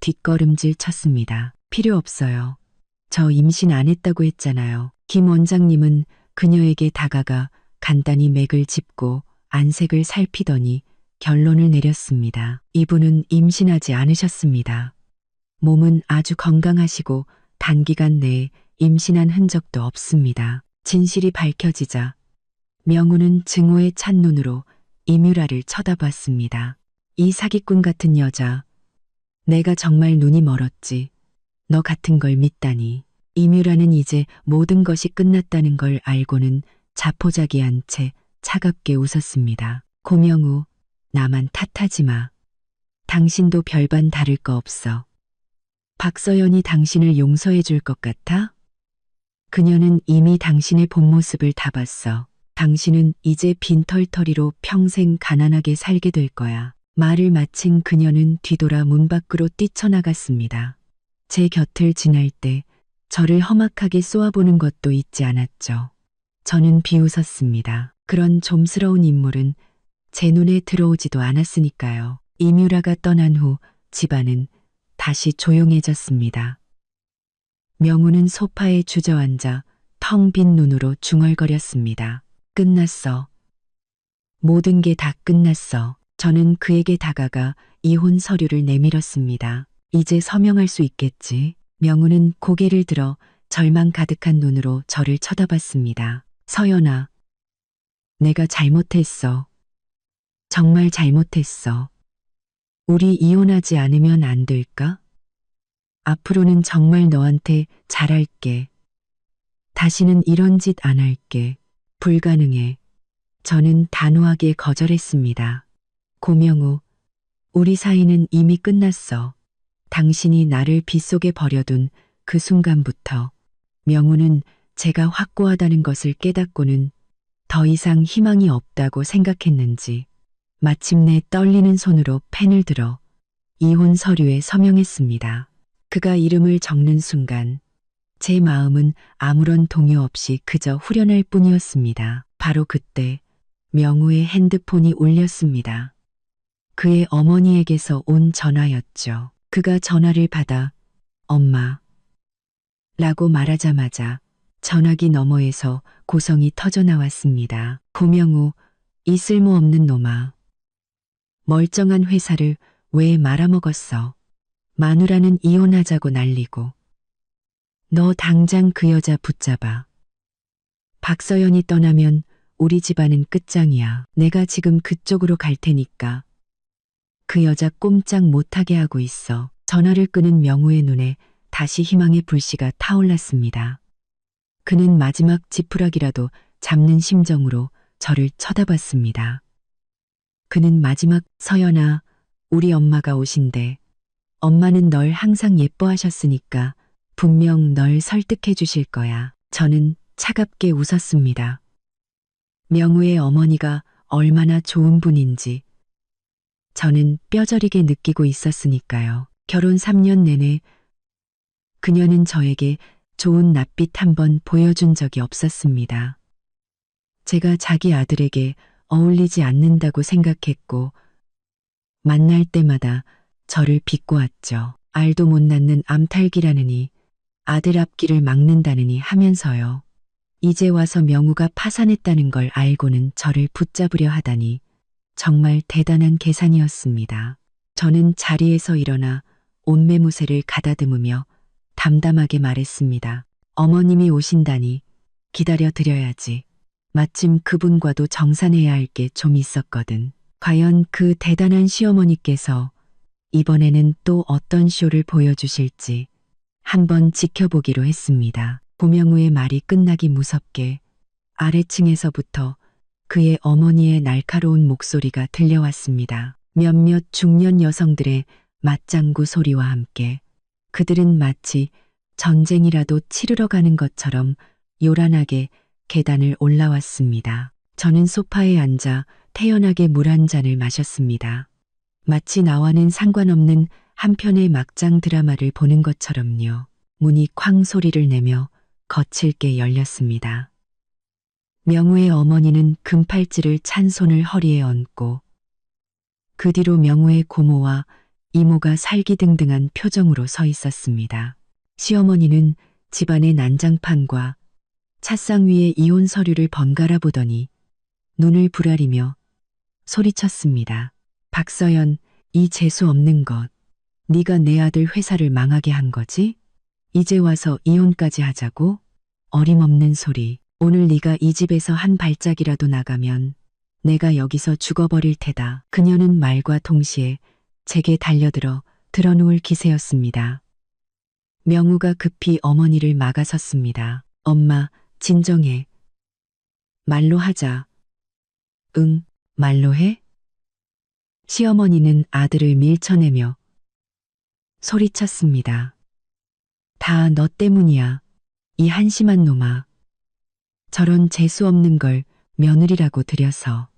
S1: 뒷걸음질 쳤습니다. 필요 없어요. 저 임신 안 했다고 했잖아요. 김 원장님은 그녀에게 다가가 간단히 맥을 짚고 안색을 살피더니 결론을 내렸습니다. 이분은 임신하지 않으셨습니다. 몸은 아주 건강하시고 단기간 내에 임신한 흔적도 없습니다. 진실이 밝혀지자 명우는 증오에 찬 눈으로 이뮤라를 쳐다봤습니다. 이 사기꾼 같은 여자, 내가 정말 눈이 멀었지. 너 같은 걸 믿다니. 이뮤라는 이제 모든 것이 끝났다는 걸 알고는 자포자기한 채 차갑게 웃었습니다. 고명우, 나만 탓하지 마. 당신도 별반 다를 거 없어. 박서연이 당신을 용서해 줄 것 같아? 그녀는 이미 당신의 본 모습을 다 봤어. 당신은 이제 빈털터리로 평생 가난하게 살게 될 거야. 말을 마친 그녀는 뒤돌아 문 밖으로 뛰쳐나갔습니다. 제 곁을 지날 때 저를 험악하게 쏘아보는 것도 잊지 않았죠. 저는 비웃었습니다. 그런 좀스러운 인물은 제 눈에 들어오지도 않았으니까요. 이뮤라가 떠난 후 집안은 다시 조용해졌습니다. 명우는 소파에 주저앉아 텅 빈 눈으로 중얼거렸습니다. 끝났어. 모든 게 다 끝났어. 저는 그에게 다가가 이혼 서류를 내밀었습니다. 이제 서명할 수 있겠지. 명우는 고개를 들어 절망 가득한 눈으로 저를 쳐다봤습니다. 서연아, 내가 잘못했어. 정말 잘못했어. 우리 이혼하지 않으면 안 될까? 앞으로는 정말 너한테 잘할게. 다시는 이런 짓 안 할게. 불가능해. 저는 단호하게 거절했습니다. 고명우, 우리 사이는 이미 끝났어. 당신이 나를 빗속에 버려둔 그 순간부터 명우는 제가 확고하다는 것을 깨닫고는 더 이상 희망이 없다고 생각했는지 마침내 떨리는 손으로 펜을 들어 이혼 서류에 서명했습니다. 그가 이름을 적는 순간 제 마음은 아무런 동요 없이 그저 후련할 뿐이었습니다. 바로 그때 명우의 핸드폰이 울렸습니다. 그의 어머니에게서 온 전화였죠. 그가 전화를 받아 엄마 라고 말하자마자 전화기 너머에서 고성이 터져 나왔습니다. 고명우, 이 쓸모없는 놈아. 멀쩡한 회사를 왜 말아먹었어. 마누라는 이혼하자고 난리고. 너 당장 그 여자 붙잡아. 박서연이 떠나면 우리 집안은 끝장이야. 내가 지금 그쪽으로 갈 테니까. 그 여자 꼼짝 못하게 하고 있어. 전화를 끄는 명우의 눈에 다시 희망의 불씨가 타올랐습니다. 그는 마지막 지푸라기라도 잡는 심정으로 저를 쳐다봤습니다. 그는 마지막 서연아, 우리 엄마가 오신대. 엄마는 널 항상 예뻐하셨으니까 분명 널 설득해 주실 거야. 저는 차갑게 웃었습니다. 명우의 어머니가 얼마나 좋은 분인지 저는 뼈저리게 느끼고 있었으니까요. 결혼 3년 내내 그녀는 저에게 좋은 낯빛 한 번 보여준 적이 없었습니다. 제가 자기 아들에게 어울리지 않는다고 생각했고 만날 때마다 저를 비꼬았죠. 알도 못 낳는 암탈기라느니 아들 앞길을 막는다느니 하면서요. 이제 와서 명우가 파산했다는 걸 알고는 저를 붙잡으려 하다니 정말 대단한 계산이었습니다. 저는 자리에서 일어나 옷매무새를 가다듬으며 담담하게 말했습니다. 어머님이 오신다니 기다려 드려야지. 마침 그분과도 정산해야 할 게 좀 있었거든. 과연 그 대단한 시어머니께서 이번에는 또 어떤 쇼를 보여주실지 한번 지켜보기로 했습니다. 고명우의 말이 끝나기 무섭게 아래층에서부터 그의 어머니의 날카로운 목소리가 들려왔습니다. 몇몇 중년 여성들의 맞장구 소리와 함께 그들은 마치 전쟁이라도 치르러 가는 것처럼 요란하게 계단을 올라왔습니다. 저는 소파에 앉아 태연하게 물 한 잔을 마셨습니다. 마치 나와는 상관없는 한 편의 막장 드라마를 보는 것처럼요. 문이 쾅 소리를 내며 거칠게 열렸습니다. 명우의 어머니는 금팔찌를 찬 손을 허리에 얹고 그 뒤로 명우의 고모와 이모가 살기등등한 표정으로 서 있었습니다. 시어머니는 집안의 난장판과 찻상 위에 이혼 서류를 번갈아 보더니 눈을 부라리며 소리쳤습니다. 박서연, 이 재수 없는 것. 네가 내 아들 회사를 망하게 한 거지? 이제 와서 이혼까지 하자고? 어림없는 소리. 오늘 네가 이 집에서 한 발짝이라도 나가면 내가 여기서 죽어버릴 테다. 그녀는 말과 동시에 제게 달려들어 드러누울 기세였습니다. 명우가 급히 어머니를 막아섰습니다. 엄마, 진정해. 말로 하자. 응, 말로 해? 시어머니는 아들을 밀쳐내며 소리쳤습니다. 다 너 때문이야. 이 한심한 놈아. 저런 재수 없는 걸 며느리라고 들여서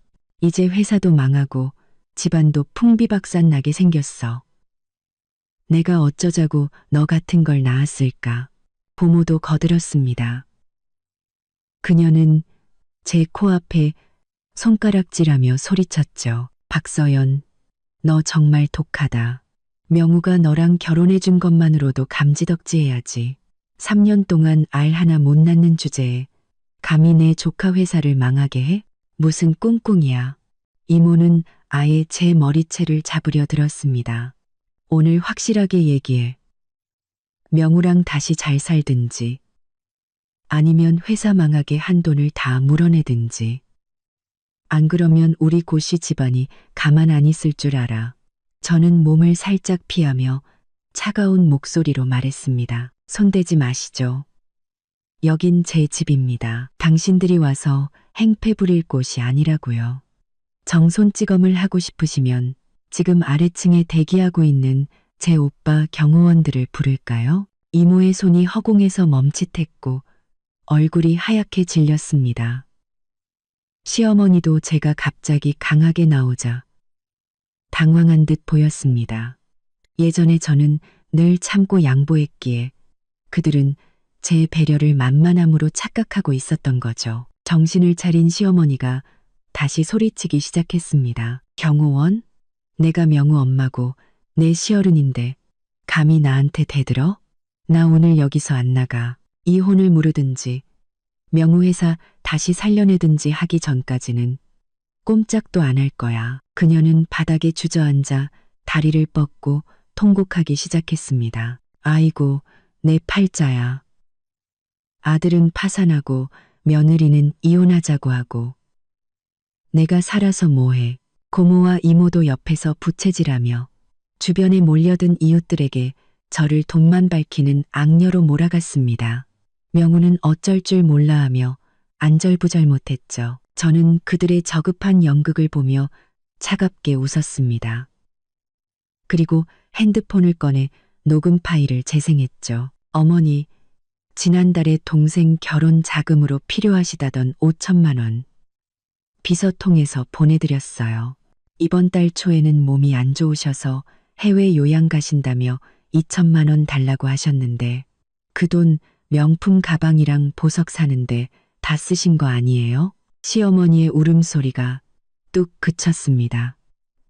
S1: 이제 회사도 망하고 집안도 풍비박산 나게 생겼어. 내가 어쩌자고 너 같은 걸 낳았을까. 부모도 거들었습니다. 그녀는 제 코앞에 손가락질하며 소리쳤죠. 박서연, 너 정말 독하다. 명우가 너랑 결혼해준 것만으로도 감지덕지해야지. 3년 동안 알 하나 못 낳는 주제에 감히 내 조카 회사를 망하게 해? 무슨 꿍꿍이야. 이모는 아예 제 머리채를 잡으려 들었습니다. 오늘 확실하게 얘기해. 명우랑 다시 잘 살든지 아니면 회사 망하게 한 돈을 다 물어내든지. 안 그러면 우리 고씨 집안이 가만 안 있을 줄 알아. 저는 몸을 살짝 피하며 차가운 목소리로 말했습니다. 손대지 마시죠. 여긴 제 집입니다. 당신들이 와서 행패 부릴 곳이 아니라고요. 정손찌검을 하고 싶으시면 지금 아래층에 대기하고 있는 제 오빠 경호원들을 부를까요? 이모의 손이 허공에서 멈칫했고 얼굴이 하얗게 질렸습니다. 시어머니도 제가 갑자기 강하게 나오자 당황한 듯 보였습니다. 예전에 저는 늘 참고 양보했기에 그들은 제 배려를 만만함으로 착각하고 있었던 거죠. 정신을 차린 시어머니가 다시 소리치기 시작했습니다. 경호원? 내가 명우 엄마고 내 시어른인데 감히 나한테 대들어? 나 오늘 여기서 안 나가. 이혼을 무르든지 명우 회사 다시 살려내든지 하기 전까지는 꼼짝도 안 할 거야. 그녀는 바닥에 주저앉아 다리를 뻗고 통곡하기 시작했습니다. 아이고, 내 팔자야. 아들은 파산하고 며느리는 이혼하자고 하고 내가 살아서 뭐해. 고모와 이모도 옆에서 부채질하며 주변에 몰려든 이웃들에게 저를 돈만 밝히는 악녀로 몰아갔습니다. 명우는 어쩔 줄 몰라 하며 안절부절 못했죠. 저는 그들의 저급한 연극을 보며 차갑게 웃었습니다. 그리고 핸드폰을 꺼내 녹음 파일을 재생했죠. 어머니, 지난달에 동생 결혼 자금으로 필요하시다던 5천만 원. 비서통해서 보내드렸어요. 이번 달 초에는 몸이 안 좋으셔서 해외 요양 가신다며 2천만 원 달라고 하셨는데 그 돈 명품 가방이랑 보석 사는데 다 쓰신 거 아니에요? 시어머니의 울음소리가 뚝 그쳤습니다.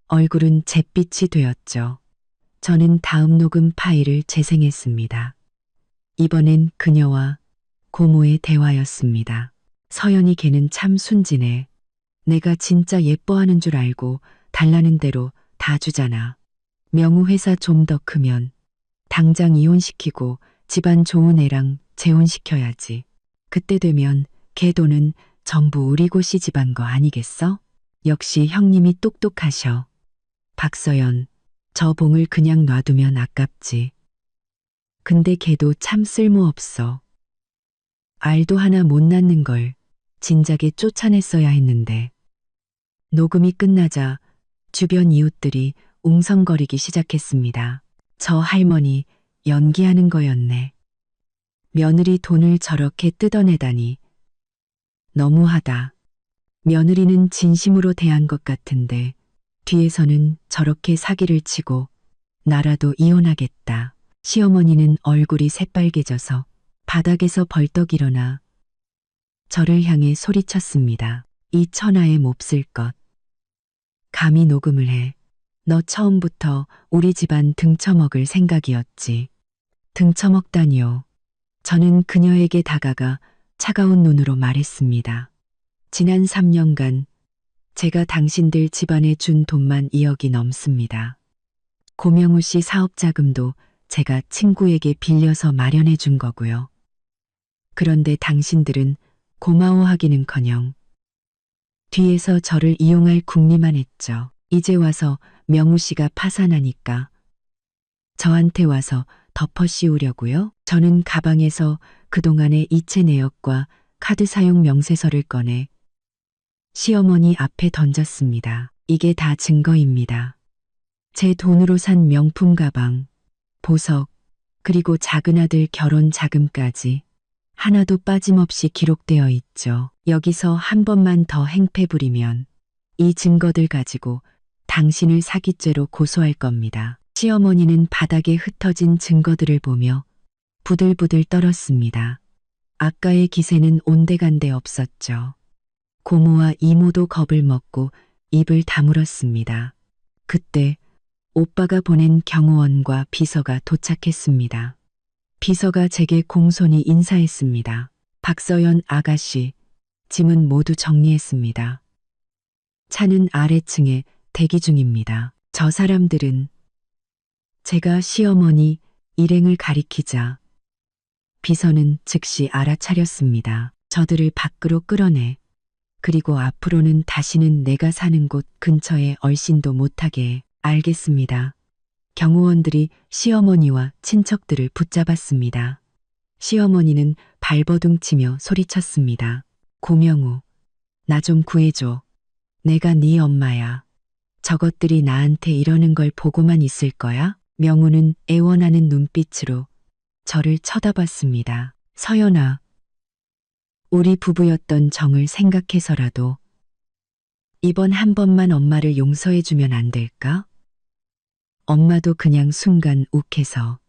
S1: 얼굴은 잿빛이 되었죠. 저는 다음 녹음 파일을 재생했습니다. 이번엔 그녀와 고모의 대화였습니다. 서연이 걔는 참 순진해. 내가 진짜 예뻐하는 줄 알고 달라는 대로 다 주잖아. 명우 회사 좀 더 크면 당장 이혼시키고 집안 좋은 애랑 재혼시켜야지. 그때 되면 걔 돈은 전부 우리 고씨 집안 거 아니겠어? 역시 형님이 똑똑하셔. 박서연, 저 봉을 그냥 놔두면 아깝지. 근데 걔도 참 쓸모없어. 알도 하나 못 낳는 걸 진작에 쫓아냈어야 했는데. 녹음이 끝나자 주변 이웃들이 웅성거리기 시작했습니다. 저 할머니 연기하는 거였네. 며느리 돈을 저렇게 뜯어내다니. 너무하다. 며느리는 진심으로 대한 것 같은데 뒤에서는 저렇게 사기를 치고 나라도 이혼하겠다. 시어머니는 얼굴이 새빨개져서 바닥에서 벌떡 일어나 저를 향해 소리쳤습니다. 이 천하의 몹쓸 것. 감히 녹음을 해. 너 처음부터 우리 집안 등쳐먹을 생각이었지. 등쳐먹다니요. 저는 그녀에게 다가가 차가운 눈으로 말했습니다. 지난 3년간 제가 당신들 집안에 준 돈만 2억이 넘습니다. 고명우 씨 사업 자금도 제가 친구에게 빌려서 마련해 준 거고요. 그런데 당신들은 고마워하기는커녕 뒤에서 저를 이용할 궁리만 했죠. 이제 와서 명우 씨가 파산하니까 저한테 와서 덮어 씌우려고요? 저는 가방에서 그동안의 이체 내역과 카드 사용 명세서를 꺼내 시어머니 앞에 던졌습니다. 이게 다 증거입니다. 제 돈으로 산 명품 가방, 보석, 그리고 작은 아들 결혼 자금까지 하나도 빠짐없이 기록되어 있죠. 여기서 한 번만 더 행패 부리면 이 증거들 가지고 당신을 사기죄로 고소할 겁니다. 시어머니는 바닥에 흩어진 증거들을 보며 부들부들 떨었습니다. 아까의 기세는 온데간데 없었죠. 고모와 이모도 겁을 먹고 입을 다물었습니다. 그때 오빠가 보낸 경호원과 비서가 도착했습니다. 비서가 제게 공손히 인사했습니다. 박서연 아가씨, 짐은 모두 정리했습니다. 차는 아래층에 대기 중입니다. 저 사람들은 제가 시어머니 일행을 가리키자 비서는 즉시 알아차렸습니다. 저들을 밖으로 끌어내 그리고 앞으로는 다시는 내가 사는 곳 근처에 얼씬도 못하게 알겠습니다. 경호원들이 시어머니와 친척들을 붙잡았습니다. 시어머니는 발버둥치며 소리쳤습니다. 고명우, 나 좀 구해줘. 내가 네 엄마야. 저것들이 나한테 이러는 걸 보고만 있을 거야? 명우는 애원하는 눈빛으로 저를 쳐다봤습니다. 서연아, 우리 부부였던 정을 생각해서라도 이번 한 번만 엄마를 용서해주면 안 될까? 엄마도 그냥 순간 욱해서.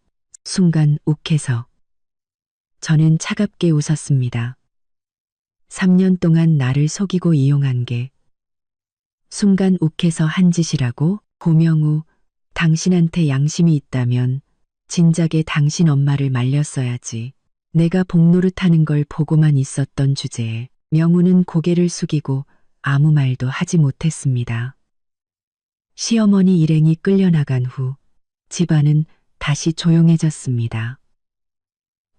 S1: 저는 차갑게 웃었습니다. 3년 동안 나를 속이고 이용한 게 순간 욱해서 한 짓이라고? 고명우, 당신한테 양심이 있다면 진작에 당신 엄마를 말렸어야지. 내가 복노릇하는 걸 보고만 있었던 주제에 명우는 고개를 숙이고 아무 말도 하지 못했습니다. 시어머니 일행이 끌려나간 후 집안은 다시 조용해졌습니다.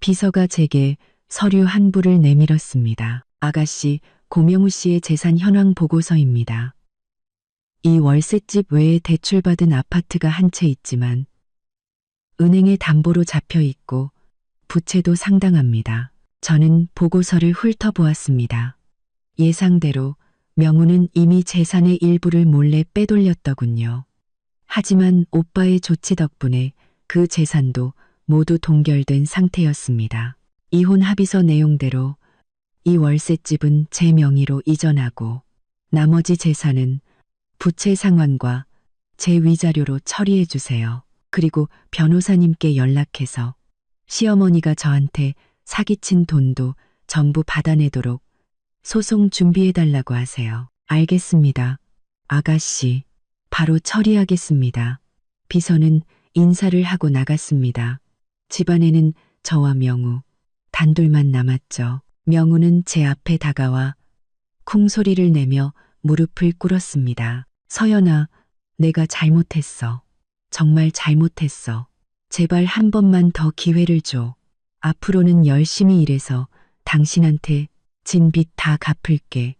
S1: 비서가 제게 서류 한 부를 내밀었습니다. 아가씨, 고명우 씨의 재산 현황 보고서입니다. 이 월세집 외에 대출받은 아파트가 한 채 있지만 은행에 담보로 잡혀 있고 부채도 상당합니다. 저는 보고서를 훑어보았습니다. 예상대로 명우는 이미 재산의 일부를 몰래 빼돌렸더군요. 하지만 오빠의 조치 덕분에 그 재산도 모두 동결된 상태였습니다. 이혼 합의서 내용대로 이 월세집은 제 명의로 이전하고 나머지 재산은 부채 상환과 제 위자료로 처리해 주세요. 그리고 변호사님께 연락해서 시어머니가 저한테 사기친 돈도 전부 받아내도록 소송 준비해달라고 하세요. 알겠습니다. 아가씨, 바로 처리하겠습니다. 비서는 인사를 하고 나갔습니다. 집안에는 저와 명우, 단둘만 남았죠. 명우는 제 앞에 다가와 쿵소리를 내며 무릎을 꿇었습니다. 서연아, 내가 잘못했어. 정말 잘못했어. 제발 한 번만 더 기회를 줘. 앞으로는 열심히 일해서 당신한테 진 빚 다 갚을게.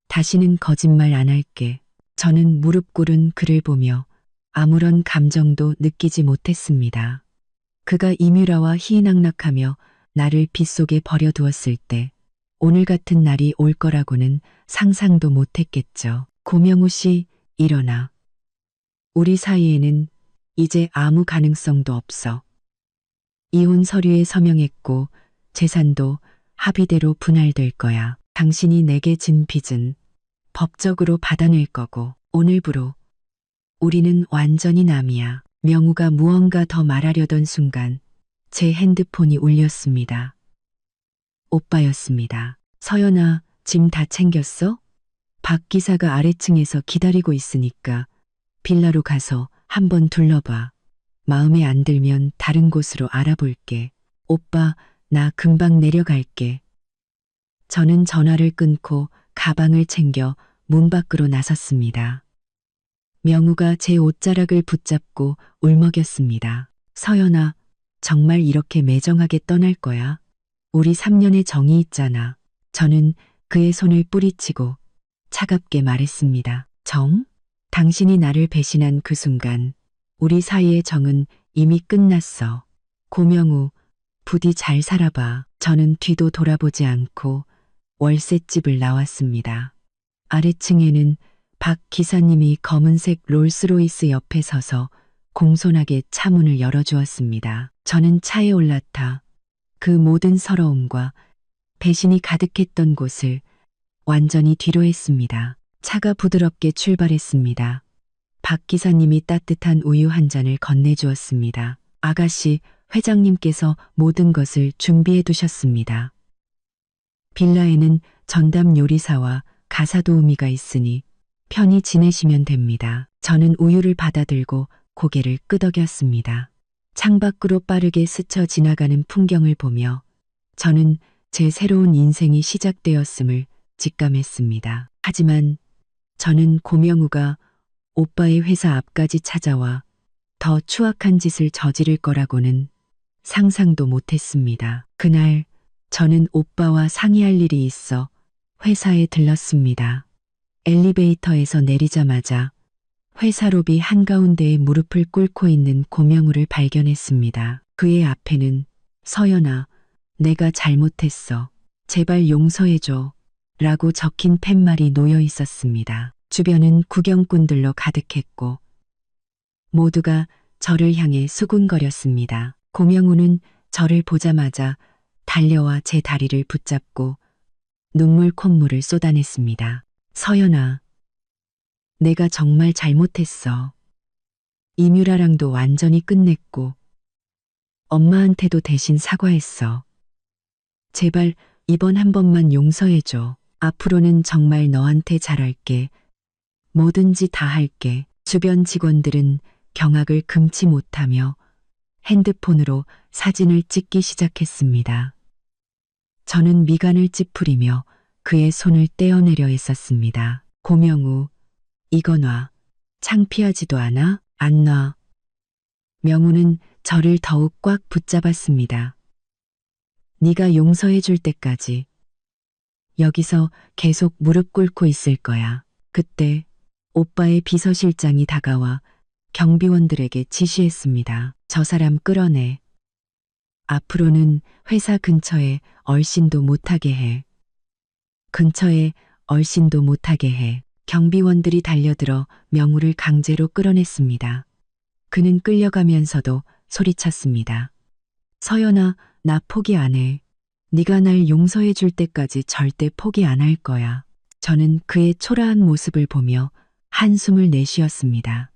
S1: 다시는 거짓말 안 할게. 저는 무릎 꿇은 그를 보며 아무런 감정도 느끼지 못했습니다. 그가 이뮤라와 희희낙낙하며 나를 빗속에 버려두었을 때 오늘 같은 날이 올 거라고는 상상도 못했겠죠. 고명우 씨, 일어나. 우리 사이에는 이제 아무 가능성도 없어. 이혼 서류에 서명했고 재산도 합의대로 분할될 거야. 당신이 내게 진 빚은 법적으로 받아낼 거고 오늘부로 우리는 완전히 남이야. 명우가 무언가 더 말하려던 순간 제 핸드폰이 울렸습니다. 오빠였습니다. 서연아, 짐 다 챙겼어? 박 기사가 아래층에서 기다리고 있으니까 빌라로 가서 한번 둘러봐. 마음에 안 들면 다른 곳으로 알아볼게. 오빠, 나 금방 내려갈게. 저는 전화를 끊고 가방을 챙겨 문 밖으로 나섰습니다. 명우가 제 옷자락을 붙잡고 울먹였습니다. 서연아, 정말 이렇게 매정하게 떠날 거야? 우리 3년의 정이 있잖아. 저는 그의 손을 뿌리치고 차갑게 말했습니다. 정? 당신이 나를 배신한 그 순간 우리 사이의 정은 이미 끝났어. 고명우, 부디 잘 살아봐. 저는 뒤도 돌아보지 않고 월세집을 나왔습니다. 아래층에는 박 기사님이 검은색 롤스로이스 옆에 서서 공손하게 차문을 열어주었습니다. 저는 차에 올라타 그 모든 서러움과 배신이 가득했던 곳을 완전히 뒤로 했습니다. 차가 부드럽게 출발했습니다. 박 기사님이 따뜻한 우유 한 잔을 건네주었습니다. 아가씨, 회장님께서 모든 것을 준비해 두셨습니다. 빌라에는 전담 요리사와 가사도우미가 있으니 편히 지내시면 됩니다. 저는 우유를 받아들고 고개를 끄덕였습니다. 창밖으로 빠르게 스쳐 지나가는 풍경을 보며 저는 제 새로운 인생이 시작되었음을 직감했습니다. 하지만 저는 고명우가 오빠의 회사 앞까지 찾아와 더 추악한 짓을 저지를 거라고는 상상도 못했습니다. 그날 저는 오빠와 상의할 일이 있어 회사에 들렀습니다. 엘리베이터에서 내리자마자 회사 로비 한가운데에 무릎을 꿇고 있는 고명우를 발견했습니다. 그의 앞에는 서연아, 내가 잘못했어. 제발 용서해줘. 라고 적힌 팻말이 놓여 있었습니다. 주변은 구경꾼들로 가득했고 모두가 저를 향해 수군거렸습니다. 고명우는 저를 보자마자 달려와 제 다리를 붙잡고 눈물 콧물을 쏟아냈습니다. 서연아, 내가 정말 잘못했어. 이뮤라랑도 완전히 끝냈고 엄마한테도 대신 사과했어. 제발 이번 한 번만 용서해줘. 앞으로는 정말 너한테 잘할게. 뭐든지 다 할게. 주변 직원들은 경악을 금치 못하며 핸드폰으로 사진을 찍기 시작했습니다. 저는 미간을 찌푸리며 그의 손을 떼어내려 했었습니다. 고명우, 이거 놔. 창피하지도 않아? 안 놔. 명우는 저를 더욱 꽉 붙잡았습니다. 네가 용서해 줄 때까지 여기서 계속 무릎 꿇고 있을 거야. 그때 오빠의 비서실장이 다가와 경비원들에게 지시했습니다. 저 사람 끌어내. 앞으로는 회사 근처에 얼씬도 못하게 해. 근처에 얼씬도 못하게 해. 경비원들이 달려들어 명우를 강제로 끌어냈습니다. 그는 끌려가면서도 소리쳤습니다. 서연아, 나 포기 안 해. 네가 날 용서해 줄 때까지 절대 포기 안 할 거야. 저는 그의 초라한 모습을 보며 한숨을 내쉬었습니다.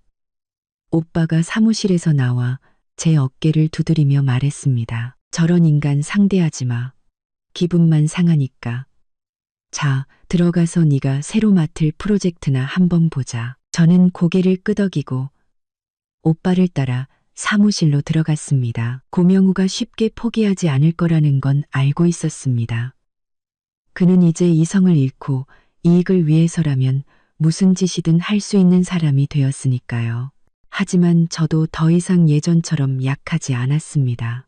S1: 오빠가 사무실에서 나와 제 어깨를 두드리며 말했습니다. 저런 인간 상대하지 마. 기분만 상하니까. 자, 들어가서 네가 새로 맡을 프로젝트나 한번 보자. 저는 고개를 끄덕이고 오빠를 따라 사무실로 들어갔습니다. 고명우가 쉽게 포기하지 않을 거라는 건 알고 있었습니다. 그는 이제 이성을 잃고 이익을 위해서라면 무슨 짓이든 할 수 있는 사람이 되었으니까요. 하지만 저도 더 이상 예전처럼 약하지 않았습니다.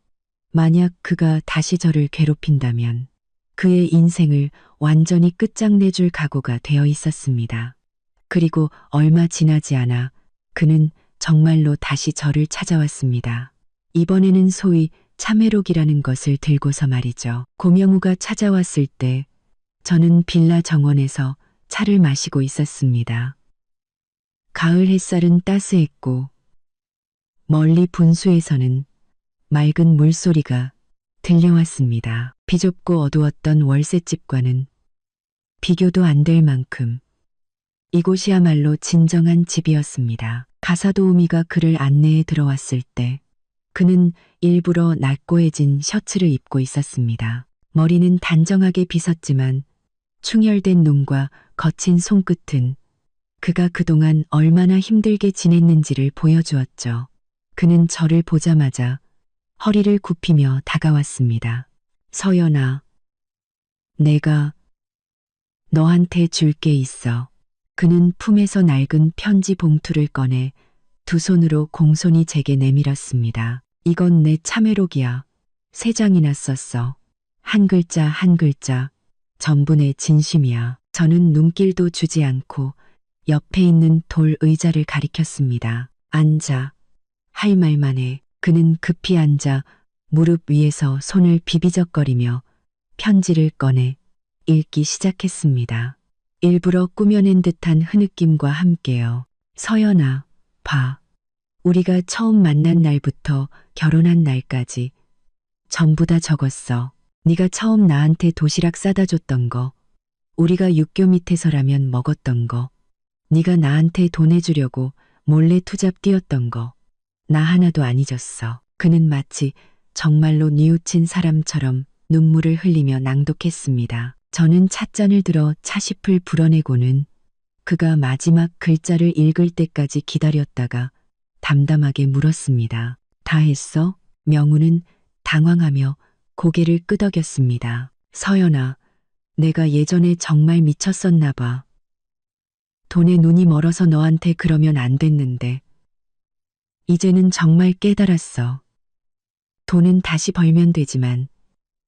S1: 만약 그가 다시 저를 괴롭힌다면 그의 인생을 완전히 끝장내줄 각오가 되어 있었습니다. 그리고 얼마 지나지 않아 그는 정말로 다시 저를 찾아왔습니다. 이번에는 소위 참회록이라는 것을 들고서 말이죠. 고명우가 찾아왔을 때 저는 빌라 정원에서 차를 마시고 있었습니다. 가을 햇살은 따스했고 멀리 분수에서는 맑은 물소리가 들려왔습니다. 비좁고 어두웠던 월세집과는 비교도 안 될 만큼 이곳이야말로 진정한 집이었습니다. 가사도우미가 그를 안내해 들어왔을 때 그는 일부러 날꼬해진 셔츠를 입고 있었습니다. 머리는 단정하게 빗었지만 충혈된 눈과 거친 손끝은 그가 그동안 얼마나 힘들게 지냈는지를 보여주었죠. 그는 저를 보자마자 허리를 굽히며 다가왔습니다. 서연아, 내가 너한테 줄 게 있어. 그는 품에서 낡은 편지 봉투를 꺼내 두 손으로 공손히 제게 내밀었습니다. 이건 내 참회록이야. 3장이나 썼어. 한 글자 한 글자 전부 내 진심이야. 저는 눈길도 주지 않고 옆에 있는 돌 의자를 가리켰습니다. 앉아. 할 말만 해. 그는 급히 앉아 무릎 위에서 손을 비비적거리며 편지를 꺼내 읽기 시작했습니다. 일부러 꾸며낸 듯한 흐느낌과 함께요. 서연아, 봐. 우리가 처음 만난 날부터 결혼한 날까지 전부 다 적었어. 네가 처음 나한테 도시락 싸다 줬던 거, 우리가 육교 밑에서 라면 먹었던 거, 네가 나한테 돈 해주려고 몰래 투잡 뛰었던 거, 나 하나도 안 잊었어. 그는 마치 정말로 뉘우친 사람처럼 눈물을 흘리며 낭독했습니다. 저는 찻잔을 들어 차심을 불어내고는 그가 마지막 글자를 읽을 때까지 기다렸다가 담담하게 물었습니다. 다 했어? 명우는 당황하며 고개를 끄덕였습니다. 서연아, 내가 예전에 정말 미쳤었나 봐. 돈에 눈이 멀어서 너한테 그러면 안 됐는데 이제는 정말 깨달았어. 돈은 다시 벌면 되지만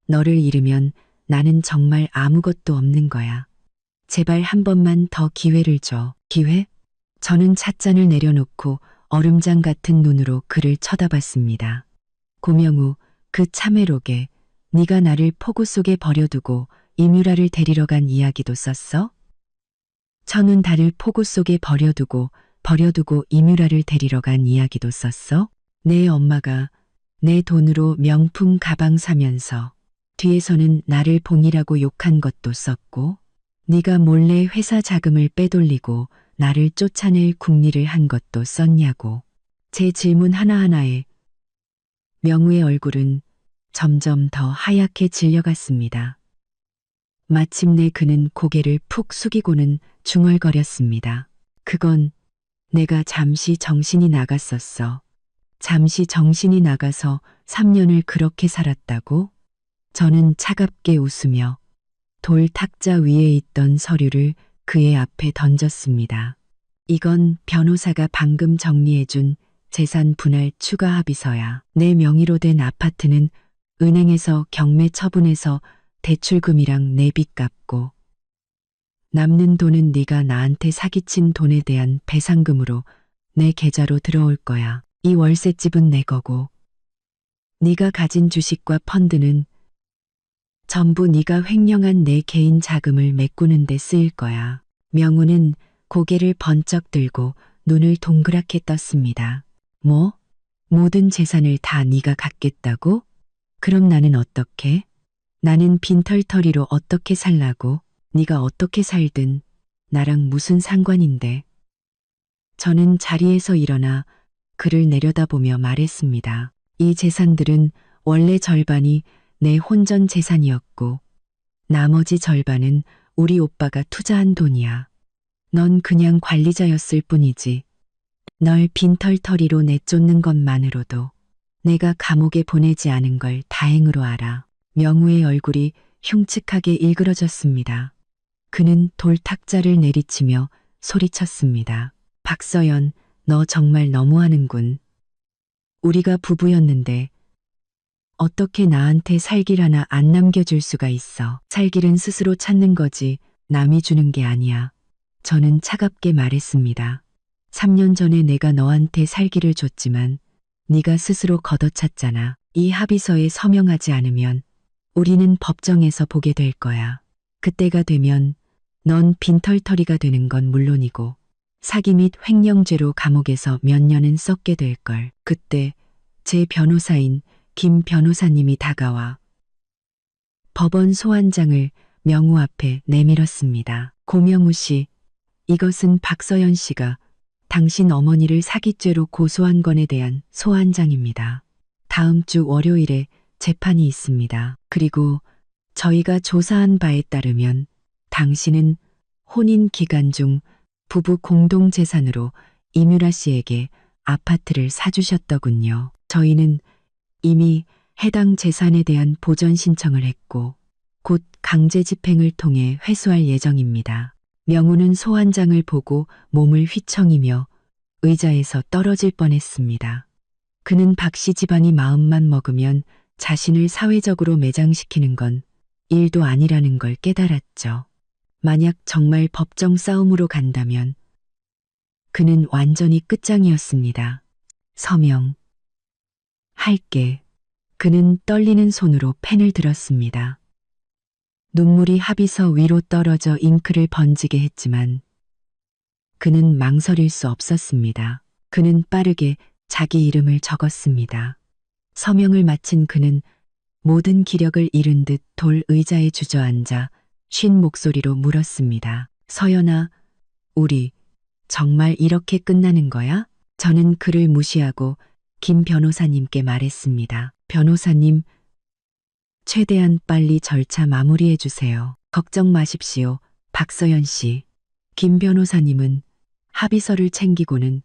S1: 너를 잃으면 나는 정말 아무것도 없는 거야. 제발 한 번만 더 기회를 줘. 기회? 저는 찻잔을 내려놓고 얼음장 같은 눈으로 그를 쳐다봤습니다. 고명우, 그 참회록에 네가 나를 폭우 속에 버려두고 이뮤라를 데리러 간 이야기도 썼어? 천은 달을 폭우 속에 버려두고 이뮤라를 데리러 간 이야기도 썼어? 내 엄마가 내 돈으로 명품 가방 사면서 뒤에서는 나를 봉이라고 욕한 것도 썼고 네가 몰래 회사 자금을 빼돌리고 나를 쫓아낼 궁리를 한 것도 썼냐고. 제 질문 하나하나에 명우의 얼굴은 점점 더 하얗게 질려갔습니다. 마침내 그는 고개를 푹 숙이고는 중얼거렸습니다. 그건 내가 잠시 정신이 나갔었어. 잠시 정신이 나가서 3년을 그렇게 살았다고? 저는 차갑게 웃으며 돌 탁자 위에 있던 서류를 그의 앞에 던졌습니다. 이건 변호사가 방금 정리해준 재산 분할 추가 합의서야. 내 명의로 된 아파트는 은행에서 경매 처분해서 대출금이랑 내 빚 갚고 남는 돈은 네가 나한테 사기친 돈에 대한 배상금으로 내 계좌로 들어올 거야. 이 월세집은 내 거고 네가 가진 주식과 펀드는 전부 네가 횡령한 내 개인 자금을 메꾸는 데 쓰일 거야. 명우는 고개를 번쩍 들고 눈을 동그랗게 떴습니다. 뭐? 모든 재산을 다 네가 갖겠다고? 그럼 나는 어떻게? 나는 빈털터리로 어떻게 살라고? 네가 어떻게 살든 나랑 무슨 상관인데. 저는 자리에서 일어나 그를 내려다보며 말했습니다. 이 재산들은 원래 절반이 내 혼전 재산이었고 나머지 절반은 우리 오빠가 투자한 돈이야. 넌 그냥 관리자였을 뿐이지. 널 빈털터리로 내쫓는 것만으로도 내가 감옥에 보내지 않은 걸 다행으로 알아. 명우의 얼굴이 흉측하게 일그러졌습니다. 그는 돌탁자를 내리치며 소리쳤습니다. 박서연, 너 정말 너무하는군. 우리가 부부였는데 어떻게 나한테 살길 하나 안 남겨줄 수가 있어. 살길은 스스로 찾는 거지 남이 주는 게 아니야. 저는 차갑게 말했습니다. 3년 전에 내가 너한테 살기를 줬지만 네가 스스로 걷어찼잖아. 이 합의서에 서명하지 않으면 우리는 법정에서 보게 될 거야. 그때가 되면 넌 빈털터리가 되는 건 물론이고 사기 및 횡령죄로 감옥에서 몇 년은 썩게 될걸. 그때 제 변호사인 김 변호사님이 다가와 법원 소환장을 명우 앞에 내밀었습니다. 고명우 씨, 이것은 박서연 씨가 당신 어머니를 사기죄로 고소한 건에 대한 소환장입니다. 다음 주 월요일에 재판이 있습니다. 그리고 저희가 조사한 바에 따르면 당신은 혼인 기간 중 부부 공동 재산으로 이뮤라 씨에게 아파트를 사주셨더군요. 저희는 이미 해당 재산에 대한 보전 신청을 했고 곧 강제 집행을 통해 회수할 예정입니다. 명우는 소환장을 보고 몸을 휘청이며 의자에서 떨어질 뻔했습니다. 그는 박씨 집안이 마음만 먹으면 자신을 사회적으로 매장시키는 건 일도 아니라는 걸 깨달았죠. 만약 정말 법정 싸움으로 간다면 그는 완전히 끝장이었습니다. 서명. 할게. 그는 떨리는 손으로 펜을 들었습니다. 눈물이 합의서 위로 떨어져 잉크를 번지게 했지만 그는 망설일 수 없었습니다. 그는 빠르게 자기 이름을 적었습니다. 서명을 마친 그는 모든 기력을 잃은 듯 돌 의자에 주저앉아 쉰 목소리로 물었습니다. 서연아, 우리 정말 이렇게 끝나는 거야? 저는 그를 무시하고 김 변호사님께 말했습니다. 변호사님, 최대한 빨리 절차 마무리해 주세요. 걱정 마십시오, 박서연 씨. 김 변호사님은 합의서를 챙기고는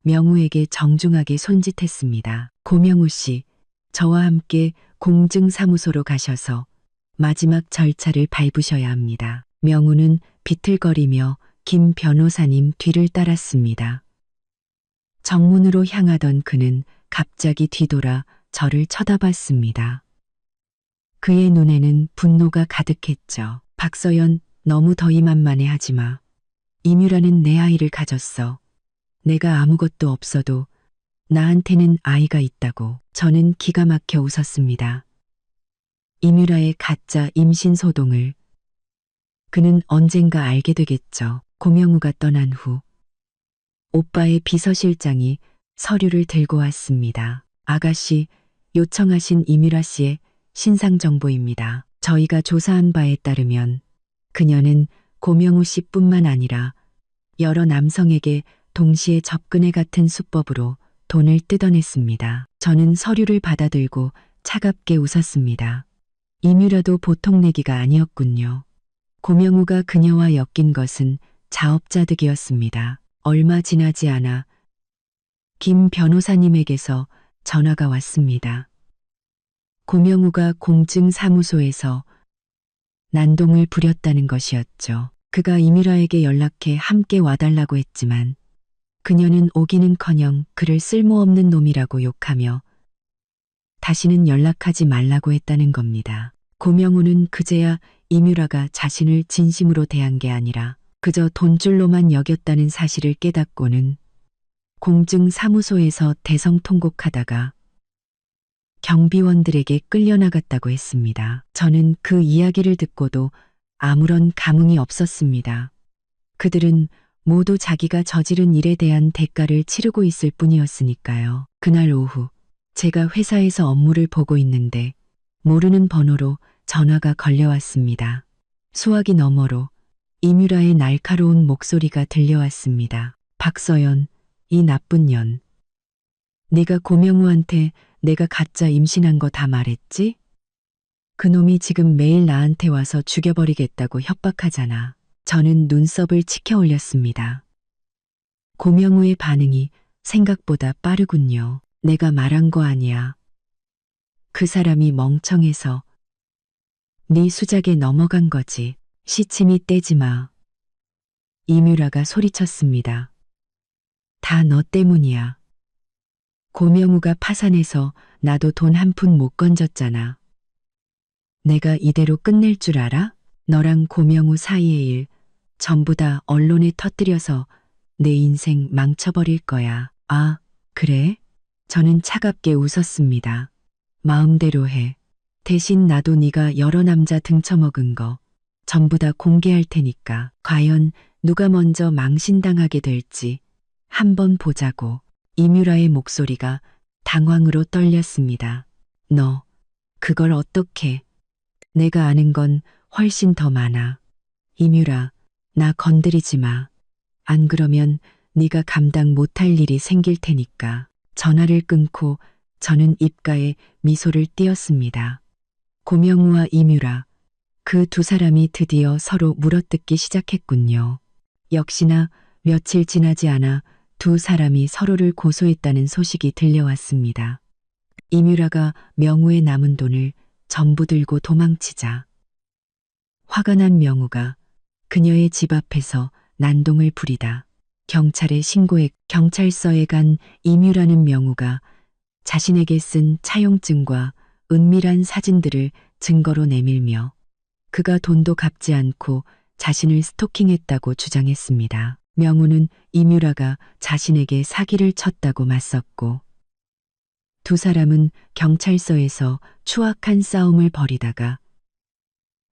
S1: 명우에게 정중하게 손짓했습니다. 고명우 씨, 저와 함께 공증사무소로 가셔서 마지막 절차를 밟으셔야 합니다. 명우는 비틀거리며 김 변호사님 뒤를 따랐습니다. 정문으로 향하던 그는 갑자기 뒤돌아 저를 쳐다봤습니다. 그의 눈에는 분노가 가득했죠. 박서연, 너무 더위만만해 하지 마. 이뮤라는 내 아이를 가졌어. 내가 아무것도 없어도 나한테는 아이가 있다고. 저는 기가 막혀 웃었습니다. 이뮤라의 가짜 임신 소동을 그는 언젠가 알게 되겠죠. 고명우가 떠난 후 오빠의 비서실장이 서류를 들고 왔습니다. 아가씨, 요청하신 이뮤라 씨의 신상 정보입니다. 저희가 조사한 바에 따르면 그녀는 고명우 씨뿐만 아니라 여러 남성에게 동시에 접근해 같은 수법으로 돈을 뜯어냈습니다. 저는 서류를 받아들고 차갑게 웃었습니다. 이뮤라도 보통 내기가 아니었군요. 고명우가 그녀와 엮인 것은 자업자득이었습니다. 얼마 지나지 않아 김 변호사님에게서 전화가 왔습니다. 고명우가 공증사무소에서 난동을 부렸다는 것이었죠. 그가 이뮤라에게 연락해 함께 와달라고 했지만 그녀는 오기는커녕 그를 쓸모없는 놈이라고 욕하며 다시는 연락하지 말라고 했다는 겁니다. 고명우는 그제야 이뮤라가 자신을 진심으로 대한 게 아니라 그저 돈줄로만 여겼다는 사실을 깨닫고는 공증사무소에서 대성통곡하다가 경비원들에게 끌려나갔다고 했습니다. 저는 그 이야기를 듣고도 아무런 감흥이 없었습니다. 그들은 모두 자기가 저지른 일에 대한 대가를 치르고 있을 뿐이었으니까요. 그날 오후 제가 회사에서 업무를 보고 있는데 모르는 번호로 전화가 걸려왔습니다. 수화기 너머로 이뮤라의 날카로운 목소리가 들려왔습니다. 박서연, 이 나쁜 년. 네가 고명우한테 내가 가짜 임신한 거 다 말했지? 그놈이 지금 매일 나한테 와서 죽여버리겠다고 협박하잖아. 저는 눈썹을 치켜 올렸습니다. 고명우의 반응이 생각보다 빠르군요. 내가 말한 거 아니야. 그 사람이 멍청해서 네 수작에 넘어간 거지. 시침이 떼지 마. 이뮤라가 소리쳤습니다. 다 너 때문이야. 고명우가 파산해서 나도 돈 한 푼 못 건졌잖아. 내가 이대로 끝낼 줄 알아? 너랑 고명우 사이의 일 전부 다 언론에 터뜨려서 내 인생 망쳐버릴 거야. 아, 그래? 저는 차갑게 웃었습니다. 마음대로 해. 대신 나도 네가 여러 남자 등쳐먹은 거 전부 다 공개할 테니까. 과연 누가 먼저 망신당하게 될지 한번 보자고. 이뮤라의 목소리가 당황으로 떨렸습니다. 너, 그걸 어떻게? 내가 아는 건 훨씬 더 많아. 이뮤라, 나 건드리지 마. 안 그러면 네가 감당 못할 일이 생길 테니까. 전화를 끊고 저는 입가에 미소를 띄었습니다. 고명우와 이뮤라, 그 두 사람이 드디어 서로 물어뜯기 시작했군요. 역시나 며칠 지나지 않아 두 사람이 서로를 고소했다는 소식이 들려왔습니다. 이뮤라가 명우의 남은 돈을 전부 들고 도망치자 화가 난 명우가 그녀의 집 앞에서 난동을 부리다 경찰서에 간 이뮤라는 명우가 자신에게 쓴 차용증과 은밀한 사진들을 증거로 내밀며 그가 돈도 갚지 않고 자신을 스토킹했다고 주장했습니다. 명우는 이뮤라가 자신에게 사기를 쳤다고 맞섰고 두 사람은 경찰서에서 추악한 싸움을 벌이다가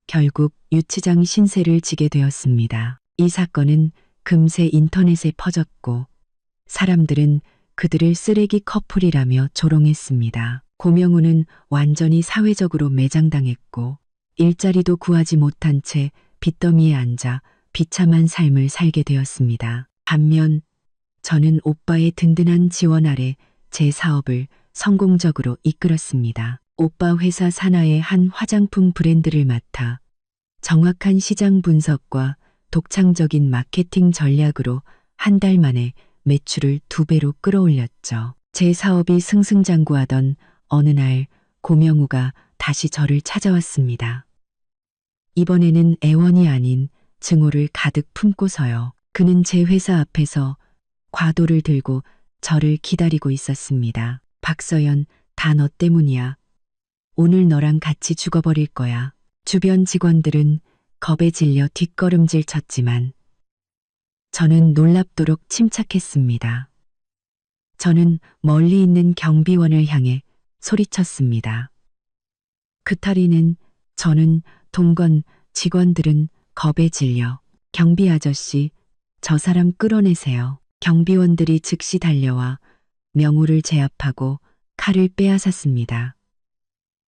S1: 결국 유치장 신세를 지게 되었습니다. 이 사건은 금세 인터넷에 퍼졌고 사람들은 그들을 쓰레기 커플이라며 조롱했습니다. 고명우는 완전히 사회적으로 매장당했고 일자리도 구하지 못한 채 빚더미에 앉아 비참한 삶을 살게 되었습니다. 반면 저는 오빠의 든든한 지원 아래 제 사업을 성공적으로 이끌었습니다. 오빠 회사 산하의 한 화장품 브랜드를 맡아 정확한 시장 분석과 독창적인 마케팅 전략으로 한 달 만에 매출을 2배로 끌어올렸죠. 제 사업이 승승장구하던 어느 날 고명우가 다시 저를 찾아왔습니다. 이번에는 애원이 아닌 증오를 가득 품고서요. 그는 제 회사 앞에서 과도를 들고 저를 기다리고 있었습니다. 박서연, 다 너 때문이야. 오늘 너랑 같이 죽어버릴 거야. 주변 직원들은 겁에 질려 뒷걸음질 쳤지만 저는 놀랍도록 침착했습니다. 저는 멀리 있는 경비원을 향해 소리쳤습니다. 그탈이는 저는 동건 직원들은 겁에 질려 경비 아저씨, 저 사람 끌어내세요. 경비원들이 즉시 달려와 명우를 제압하고 칼을 빼앗았습니다.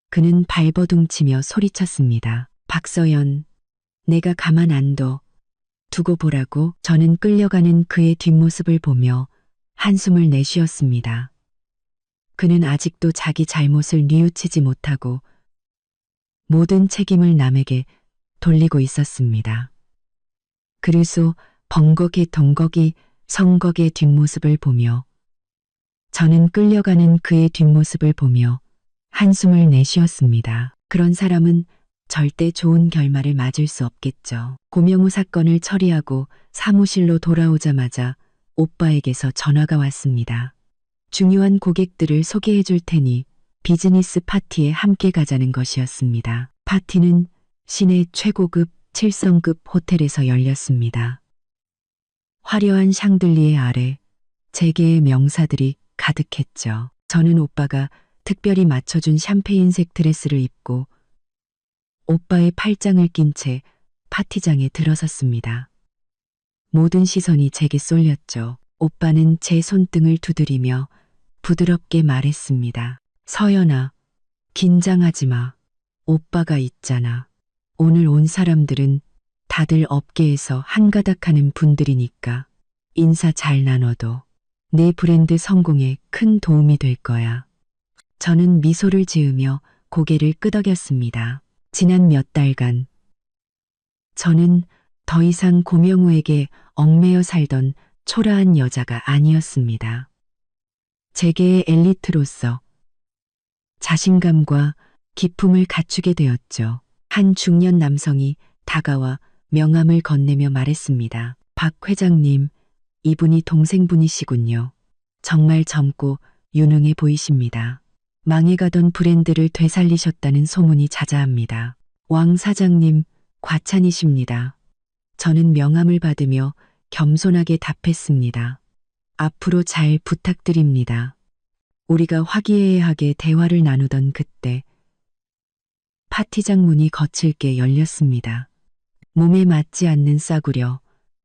S1: 그는 발버둥치며 소리쳤습니다. 박서연, 내가 가만 안 둬. 두고 보라고. 저는 끌려가는 그의 뒷모습을 보며 한숨을 내쉬었습니다. 그는 아직도 자기 잘못을 뉘우치지 못하고 모든 책임을 남에게 돌리고 있었습니다. 그래서 벙거개 덩거기 성거의 뒷모습을 보며 저는 끌려가는 그의 뒷모습을 보며 한숨을 내쉬었습니다. 그런 사람은 절대 좋은 결말을 맞을 수 없겠죠. 고명우 사건을 처리하고 사무실로 돌아오자마자 오빠에게서 전화가 왔습니다. 중요한 고객들을 소개해 줄 테니 비즈니스 파티에 함께 가자는 것이었습니다. 파티는 시내 최고급 7성급 호텔에서 열렸습니다. 화려한 샹들리에 아래 재계의 명사들이 가득했죠. 저는 오빠가 특별히 맞춰준 샴페인색 드레스를 입고 오빠의 팔짱을 낀 채 파티장에 들어섰습니다. 모든 시선이 제게 쏠렸죠. 오빠는 제 손등을 두드리며 부드럽게 말했습니다. 서연아, 긴장하지 마. 오빠가 있잖아. 오늘 온 사람들은 다들 업계에서 한가닥하는 분들이니까 인사 잘 나눠도 내 브랜드 성공에 큰 도움이 될 거야. 저는 미소를 지으며 고개를 끄덕였습니다. 지난 몇 달간 저는 더 이상 고명우에게 얽매여 살던 초라한 여자가 아니었습니다. 재계의 엘리트로서 자신감과 기품을 갖추게 되었죠. 한 중년 남성이 다가와 명함을 건네며 말했습니다. 박 회장님, 이분이 동생분이시군요. 정말 젊고 유능해 보이십니다. 망해가던 브랜드를 되살리셨다는 소문이 자자합니다. 왕 사장님, 과찬이십니다. 저는 명함을 받으며 겸손하게 답했습니다. 앞으로 잘 부탁드립니다. 우리가 화기애애하게 대화를 나누던 그때 파티장 문이 거칠게 열렸습니다. 몸에 맞지 않는 싸구려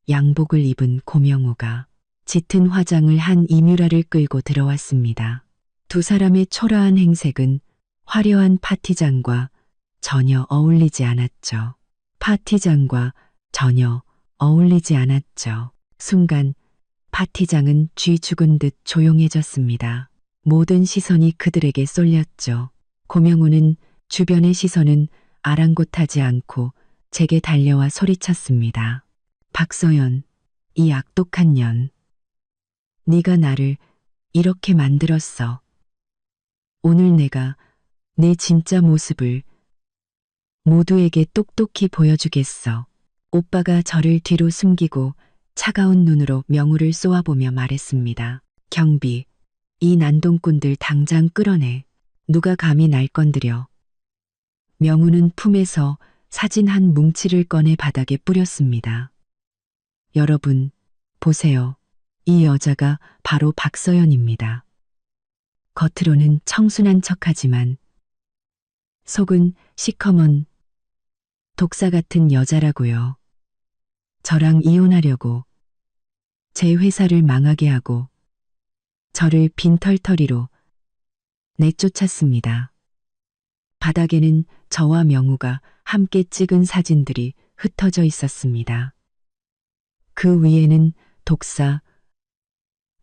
S1: 양복을 입은 고명우가 짙은 화장을 한 이뮤라를 끌고 들어왔습니다. 두 사람의 초라한 행색은 화려한 파티장과 전혀 어울리지 않았죠. 파티장과 전혀 어울리지 않았죠. 순간 파티장은 쥐 죽은 듯 조용해졌습니다. 모든 시선이 그들에게 쏠렸죠. 고명우는 주변의 시선은 아랑곳하지 않고 제게 달려와 소리쳤습니다. 박서연, 이 악독한 년. 네가 나를 이렇게 만들었어. 오늘 내가 내 진짜 모습을 모두에게 똑똑히 보여주겠어. 오빠가 저를 뒤로 숨기고 차가운 눈으로 명우를 쏘아보며 말했습니다. 경비, 이 난동꾼들 당장 끌어내. 누가 감히 날 건드려. 명우는 품에서 사진 한 뭉치를 꺼내 바닥에 뿌렸습니다. 여러분, 보세요. 이 여자가 바로 박서연입니다. 겉으로는 청순한 척하지만 속은 시커먼 독사 같은 여자라고요. 저랑 이혼하려고 제 회사를 망하게 하고 저를 빈털터리로 내쫓았습니다. 바닥에는 저와 명우가 함께 찍은 사진들이 흩어져 있었습니다. 그 위에는 독사,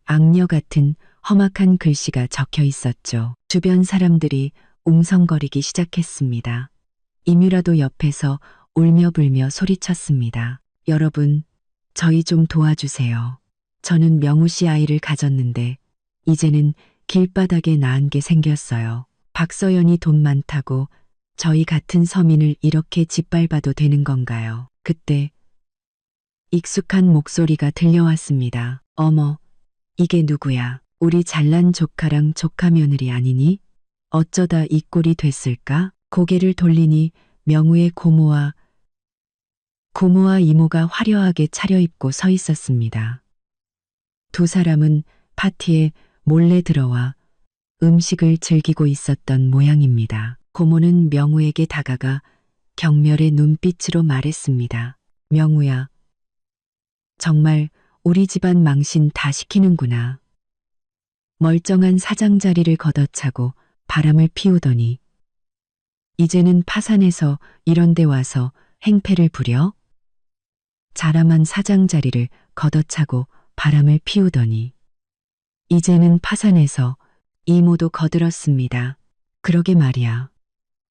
S1: 악녀 같은 험악한 글씨가 적혀 있었죠. 주변 사람들이 웅성거리기 시작했습니다. 이뮤라도 옆에서 울며 불며 소리쳤습니다. 여러분, 저희 좀 도와주세요. 저는 명우 씨 아이를 가졌는데 이제는 길바닥에 나은 게 생겼어요. 박서연이 돈 많다고 저희 같은 서민을 이렇게 짓밟아도 되는 건가요? 그때 익숙한 목소리가 들려왔습니다. 어머, 이게 누구야? 우리 잘난 조카랑 조카 며느리 아니니? 어쩌다 이 꼴이 됐을까? 고개를 돌리니 명우의 고모와 이모가 화려하게 차려입고 서 있었습니다. 두 사람은 파티에 몰래 들어와 음식을 즐기고 있었던 모양입니다. 고모는 명우에게 다가가 경멸의 눈빛으로 말했습니다. 명우야, 정말 우리 집안 망신 다 시키는구나. 멀쩡한 사장 자리를 걷어차고 바람을 피우더니 이제는 파산해서 이런 데 와서 행패를 부려? 자라만 사장 자리를 걷어차고 바람을 피우더니 이제는 파산해서 이모도 거들었습니다. 그러게 말이야.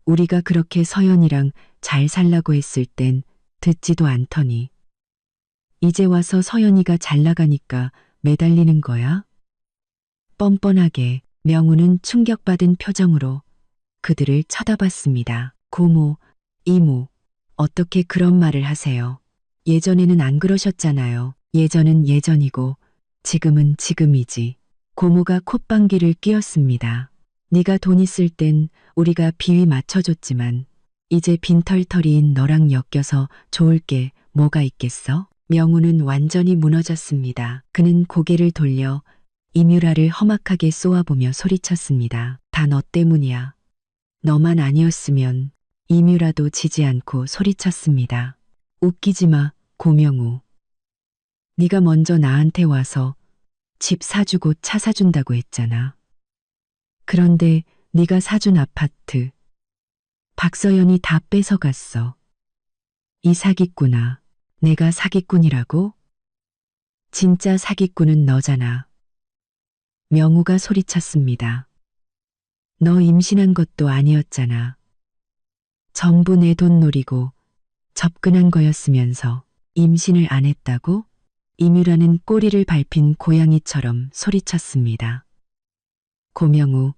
S1: 우리가 그렇게 서연이랑 잘 살라고 했을 땐 듣지도 않더니 이제 와서 서연이가 잘 나가니까 매달리는 거야? 뻔뻔하게 명우는 충격받은 표정으로 그들을 쳐다봤습니다. 고모, 이모, 어떻게 그런 말을 하세요? 예전에는 안 그러셨잖아요. 예전은 예전이고 지금은 지금이지. 고모가 콧방귀를 뀌었습니다. 네가 돈 있을 땐 우리가 비위 맞춰줬지만 이제 빈털터리인 너랑 엮여서 좋을 게 뭐가 있겠어? 명우는 완전히 무너졌습니다. 그는 고개를 돌려 이뮤라를 험악하게 쏘아보며 소리쳤습니다. 다 너 때문이야. 너만 아니었으면. 이뮤라도 지지 않고 소리쳤습니다. 웃기지 마, 고명우. 네가 먼저 나한테 와서 집 사주고 차 사준다고 했잖아. 그런데 네가 사준 아파트 박서연이 다 뺏어갔어. 이 사기꾼아, 내가 사기꾼이라고? 진짜 사기꾼은 너잖아. 명우가 소리쳤습니다. 너 임신한 것도 아니었잖아. 전부 내 돈 노리고 접근한 거였으면서 임신을 안 했다고? 이뮤라는 꼬리를 밟힌 고양이처럼 소리쳤습니다. 고명우,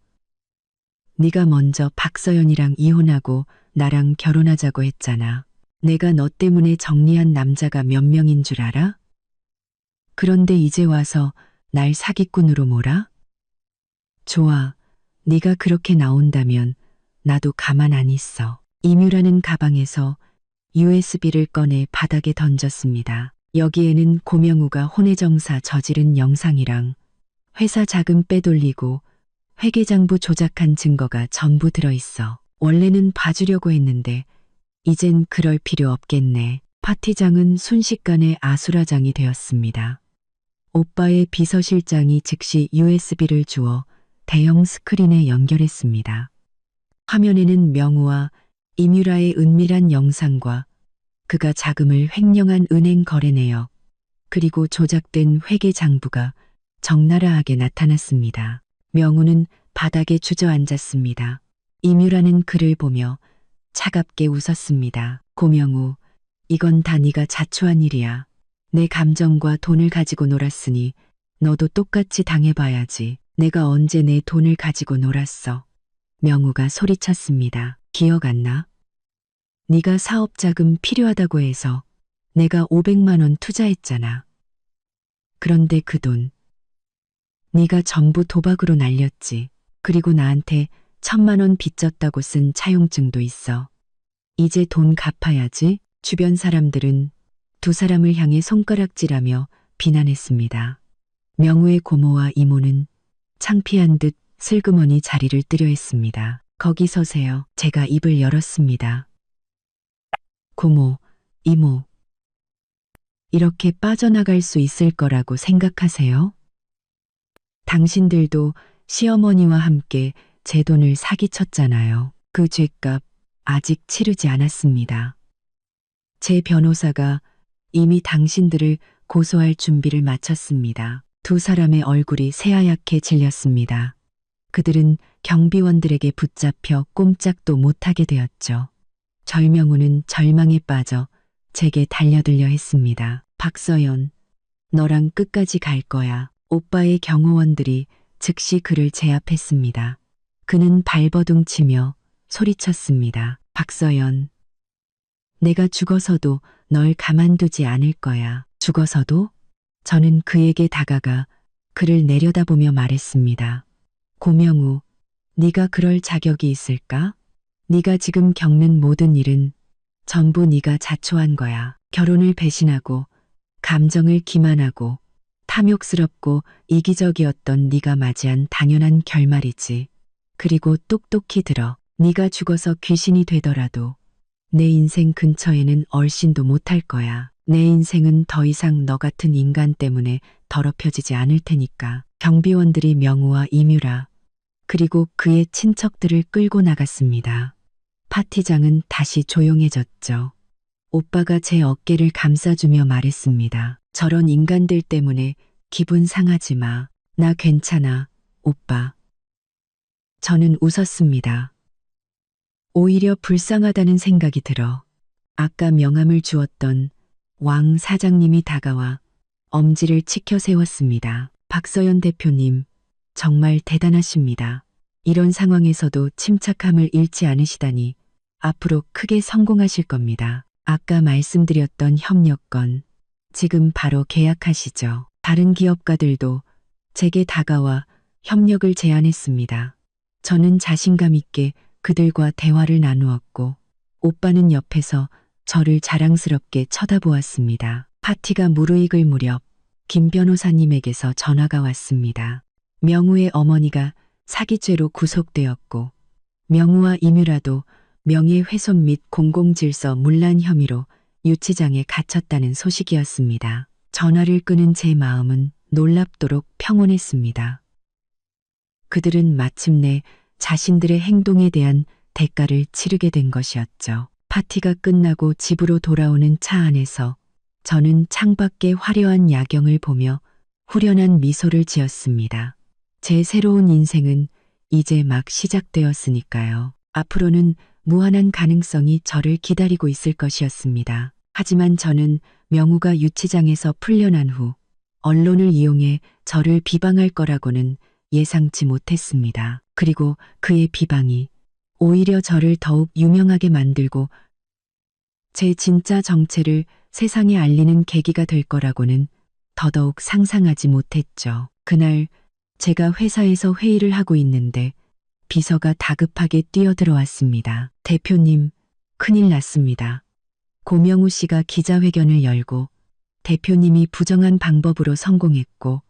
S1: 네가 먼저 박서연이랑 이혼하고 나랑 결혼하자고 했잖아. 내가 너 때문에 정리한 남자가 몇 명인 줄 알아? 그런데 이제 와서 날 사기꾼으로 몰아? 좋아, 네가 그렇게 나온다면 나도 가만 안 있어. 이뮤라는 가방에서 USB를 꺼내 바닥에 던졌습니다. 여기에는 고명우가 혼외정사 저지른 영상이랑 회사 자금 빼돌리고 회계장부 조작한 증거가 전부 들어있어. 원래는 봐주려고 했는데 이젠 그럴 필요 없겠네. 파티장은 순식간에 아수라장이 되었습니다. 오빠의 비서실장이 즉시 USB를 주어 대형 스크린에 연결했습니다. 화면에는 명우와 이뮤라의 은밀한 영상과 그가 자금을 횡령한 은행 거래 내역, 그리고 조작된 회계장부가 적나라하게 나타났습니다. 명우는 바닥에 주저앉았습니다. 이뮤라는 그를 보며 차갑게 웃었습니다. 고명우, 이건 다 네가 자초한 일이야. 내 감정과 돈을 가지고 놀았으니 너도 똑같이 당해봐야지. 내가 언제 내 돈을 가지고 놀았어? 명우가 소리쳤습니다. 기억 안 나? 네가 사업 자금 필요하다고 해서 내가 500만 원 투자했잖아. 그런데 그 돈 네가 전부 도박으로 날렸지. 그리고 나한테 1,000만 원 빚졌다고 쓴 차용증도 있어. 이제 돈 갚아야지. 주변 사람들은 두 사람을 향해 손가락질하며 비난했습니다. 명우의 고모와 이모는 창피한 듯 슬그머니 자리를 뜨려 했습니다. 거기 서세요. 제가 입을 열었습니다. 고모, 이모, 이렇게 빠져나갈 수 있을 거라고 생각하세요? 당신들도 시어머니와 함께 제 돈을 사기쳤잖아요. 그 죗값 아직 치르지 않았습니다. 제 변호사가 이미 당신들을 고소할 준비를 마쳤습니다. 두 사람의 얼굴이 새하얗게 질렸습니다. 그들은 경비원들에게 붙잡혀 꼼짝도 못하게 되었죠. 절명우는 절망에 빠져 제게 달려들려 했습니다. 박서연, 너랑 끝까지 갈 거야. 오빠의 경호원들이 즉시 그를 제압했습니다. 그는 발버둥치며 소리쳤습니다. 박서연, 내가 죽어서도 널 가만두지 않을 거야. 죽어서도? 저는 그에게 다가가 그를 내려다보며 말했습니다. 고명우, 네가 그럴 자격이 있을까? 네가 지금 겪는 모든 일은 전부 네가 자초한 거야. 결혼을 배신하고 감정을 기만하고 탐욕스럽고 이기적이었던 네가 맞이한 당연한 결말이지. 그리고 똑똑히 들어. 네가 죽어서 귀신이 되더라도 내 인생 근처에는 얼씬도 못할 거야. 내 인생은 더 이상 너 같은 인간 때문에 더럽혀지지 않을 테니까. 경비원들이 명우와 이뮤라 그리고 그의 친척들을 끌고 나갔습니다. 파티장은 다시 조용해졌죠. 오빠가 제 어깨를 감싸주며 말했습니다. 저런 인간들 때문에 기분 상하지 마. 나 괜찮아, 오빠. 저는 웃었습니다. 오히려 불쌍하다는 생각이 들어 아까 명함을 주었던 왕 사장님이 다가와 엄지를 치켜 세웠습니다. 박서연 대표님, 정말 대단하십니다. 이런 상황에서도 침착함을 잃지 않으시다니 앞으로 크게 성공하실 겁니다. 아까 말씀드렸던 협력건, 지금 바로 계약하시죠. 다른 기업가들도 제게 다가와 협력을 제안했습니다. 저는 자신감 있게 그들과 대화를 나누었고, 오빠는 옆에서 저를 자랑스럽게 쳐다보았습니다. 파티가 무르익을 무렵 김 변호사님에게서 전화가 왔습니다. 명우의 어머니가 사기죄로 구속되었고 명우와 이뮤라도 명예훼손 및 공공질서 문란 혐의로 유치장에 갇혔다는 소식이었습니다. 전화를 끊은 제 마음은 놀랍도록 평온했습니다. 그들은 마침내 자신들의 행동에 대한 대가를 치르게 된 것이었죠. 파티가 끝나고 집으로 돌아오는 차 안에서 저는 창밖의 화려한 야경을 보며 후련한 미소를 지었습니다. 제 새로운 인생은 이제 막 시작되었으니까요. 앞으로는 무한한 가능성이 저를 기다리고 있을 것이었습니다. 하지만 저는 명우가 유치장에서 풀려난 후 언론을 이용해 저를 비방할 거라고는 예상치 못했습니다. 그리고 그의 비방이 오히려 저를 더욱 유명하게 만들고 제 진짜 정체를 세상에 알리는 계기가 될 거라고는 더더욱 상상하지 못했죠. 그날 제가 회사에서 회의를 하고 있는데 비서가 다급하게 뛰어들어왔습니다. 대표님, 큰일 났습니다. 고명우 씨가 기자회견을 열고 대표님이 부정한 방법으로 성공했고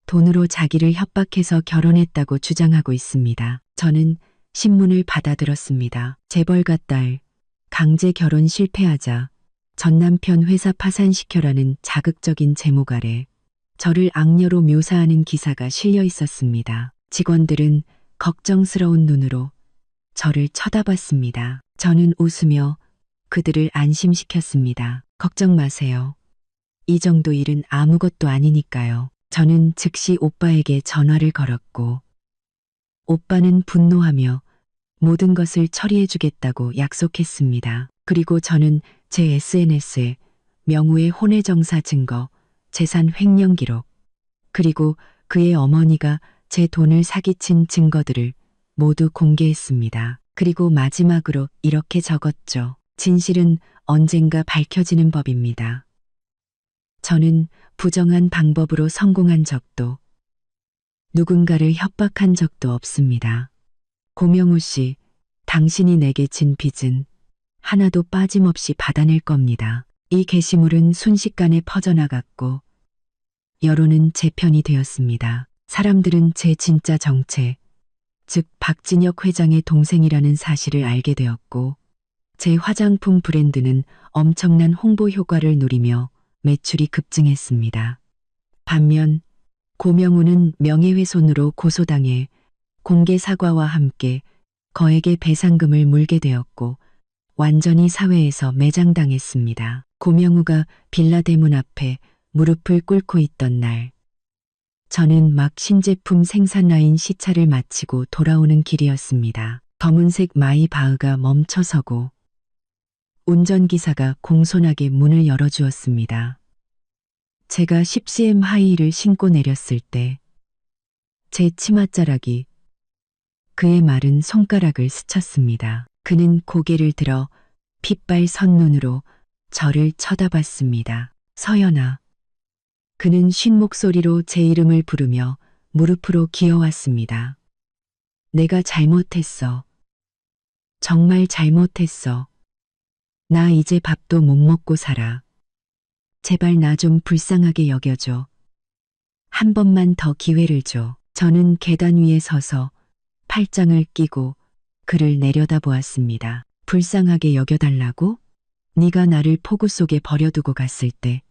S1: 돈으로 자기를 협박해서 결혼했다고 주장하고 있습니다. 저는 신문을 받아들었습니다. 재벌가 딸, 강제 결혼 실패하자 전 남편 회사 파산시켜라는 자극적인 제목 아래 저를 악녀로 묘사하는 기사가 실려 있었습니다. 직원들은 걱정스러운 눈으로 저를 쳐다봤습니다. 저는 웃으며 그들을 안심시켰습니다. 걱정 마세요. 이 정도 일은 아무것도 아니니까요. 저는 즉시 오빠에게 전화를 걸었고 오빠는 분노하며 모든 것을 처리해주겠다고 약속했습니다. 그리고 저는 제 SNS에 명우의 혼외정사 증거, 재산 횡령 기록, 그리고 그의 어머니가 제 돈을 사기친 증거들을 모두 공개했습니다. 그리고 마지막으로 이렇게 적었죠. 진실은 언젠가 밝혀지는 법입니다. 저는 부정한 방법으로 성공한 적도 누군가를 협박한 적도 없습니다. 고명우 씨, 당신이 내게 진 빚은 하나도 빠짐없이 받아낼 겁니다. 이 게시물은 순식간에 퍼져나갔고 여론은 제 편이 되었습니다. 사람들은 제 진짜 정체, 즉 박진혁 회장의 동생이라는 사실을 알게 되었고 제 화장품 브랜드는 엄청난 홍보 효과를 누리며 매출이 급증했습니다. 반면 고명우는 명예훼손으로 고소당해 공개 사과와 함께 거액의 배상금을 물게 되었고 완전히 사회에서 매장당했습니다. 고명우가 빌라 대문 앞에 무릎을 꿇고 있던 날, 저는 막 신제품 생산 라인 시차를 마치고 돌아오는 길이었습니다. 검은색 마이바흐가 멈춰서고 운전기사가 공손하게 문을 열어주었습니다. 제가 10cm 하이힐을 신고 내렸을 때 제 치맛자락이 그의 마른 손가락을 스쳤습니다. 그는 고개를 들어 핏발 선눈으로 저를 쳐다봤습니다. 서연아. 그는 쉰 목소리로 제 이름을 부르며 무릎으로 기어왔습니다. 내가 잘못했어. 정말 잘못했어. 나 이제 밥도 못 먹고 살아. 제발 나 좀 불쌍하게 여겨줘. 한 번만 더 기회를 줘. 저는 계단 위에 서서 팔짱을 끼고 그를 내려다보았습니다. 불쌍하게 여겨달라고? 네가 나를 폭우 속에 버려두고 갔을 때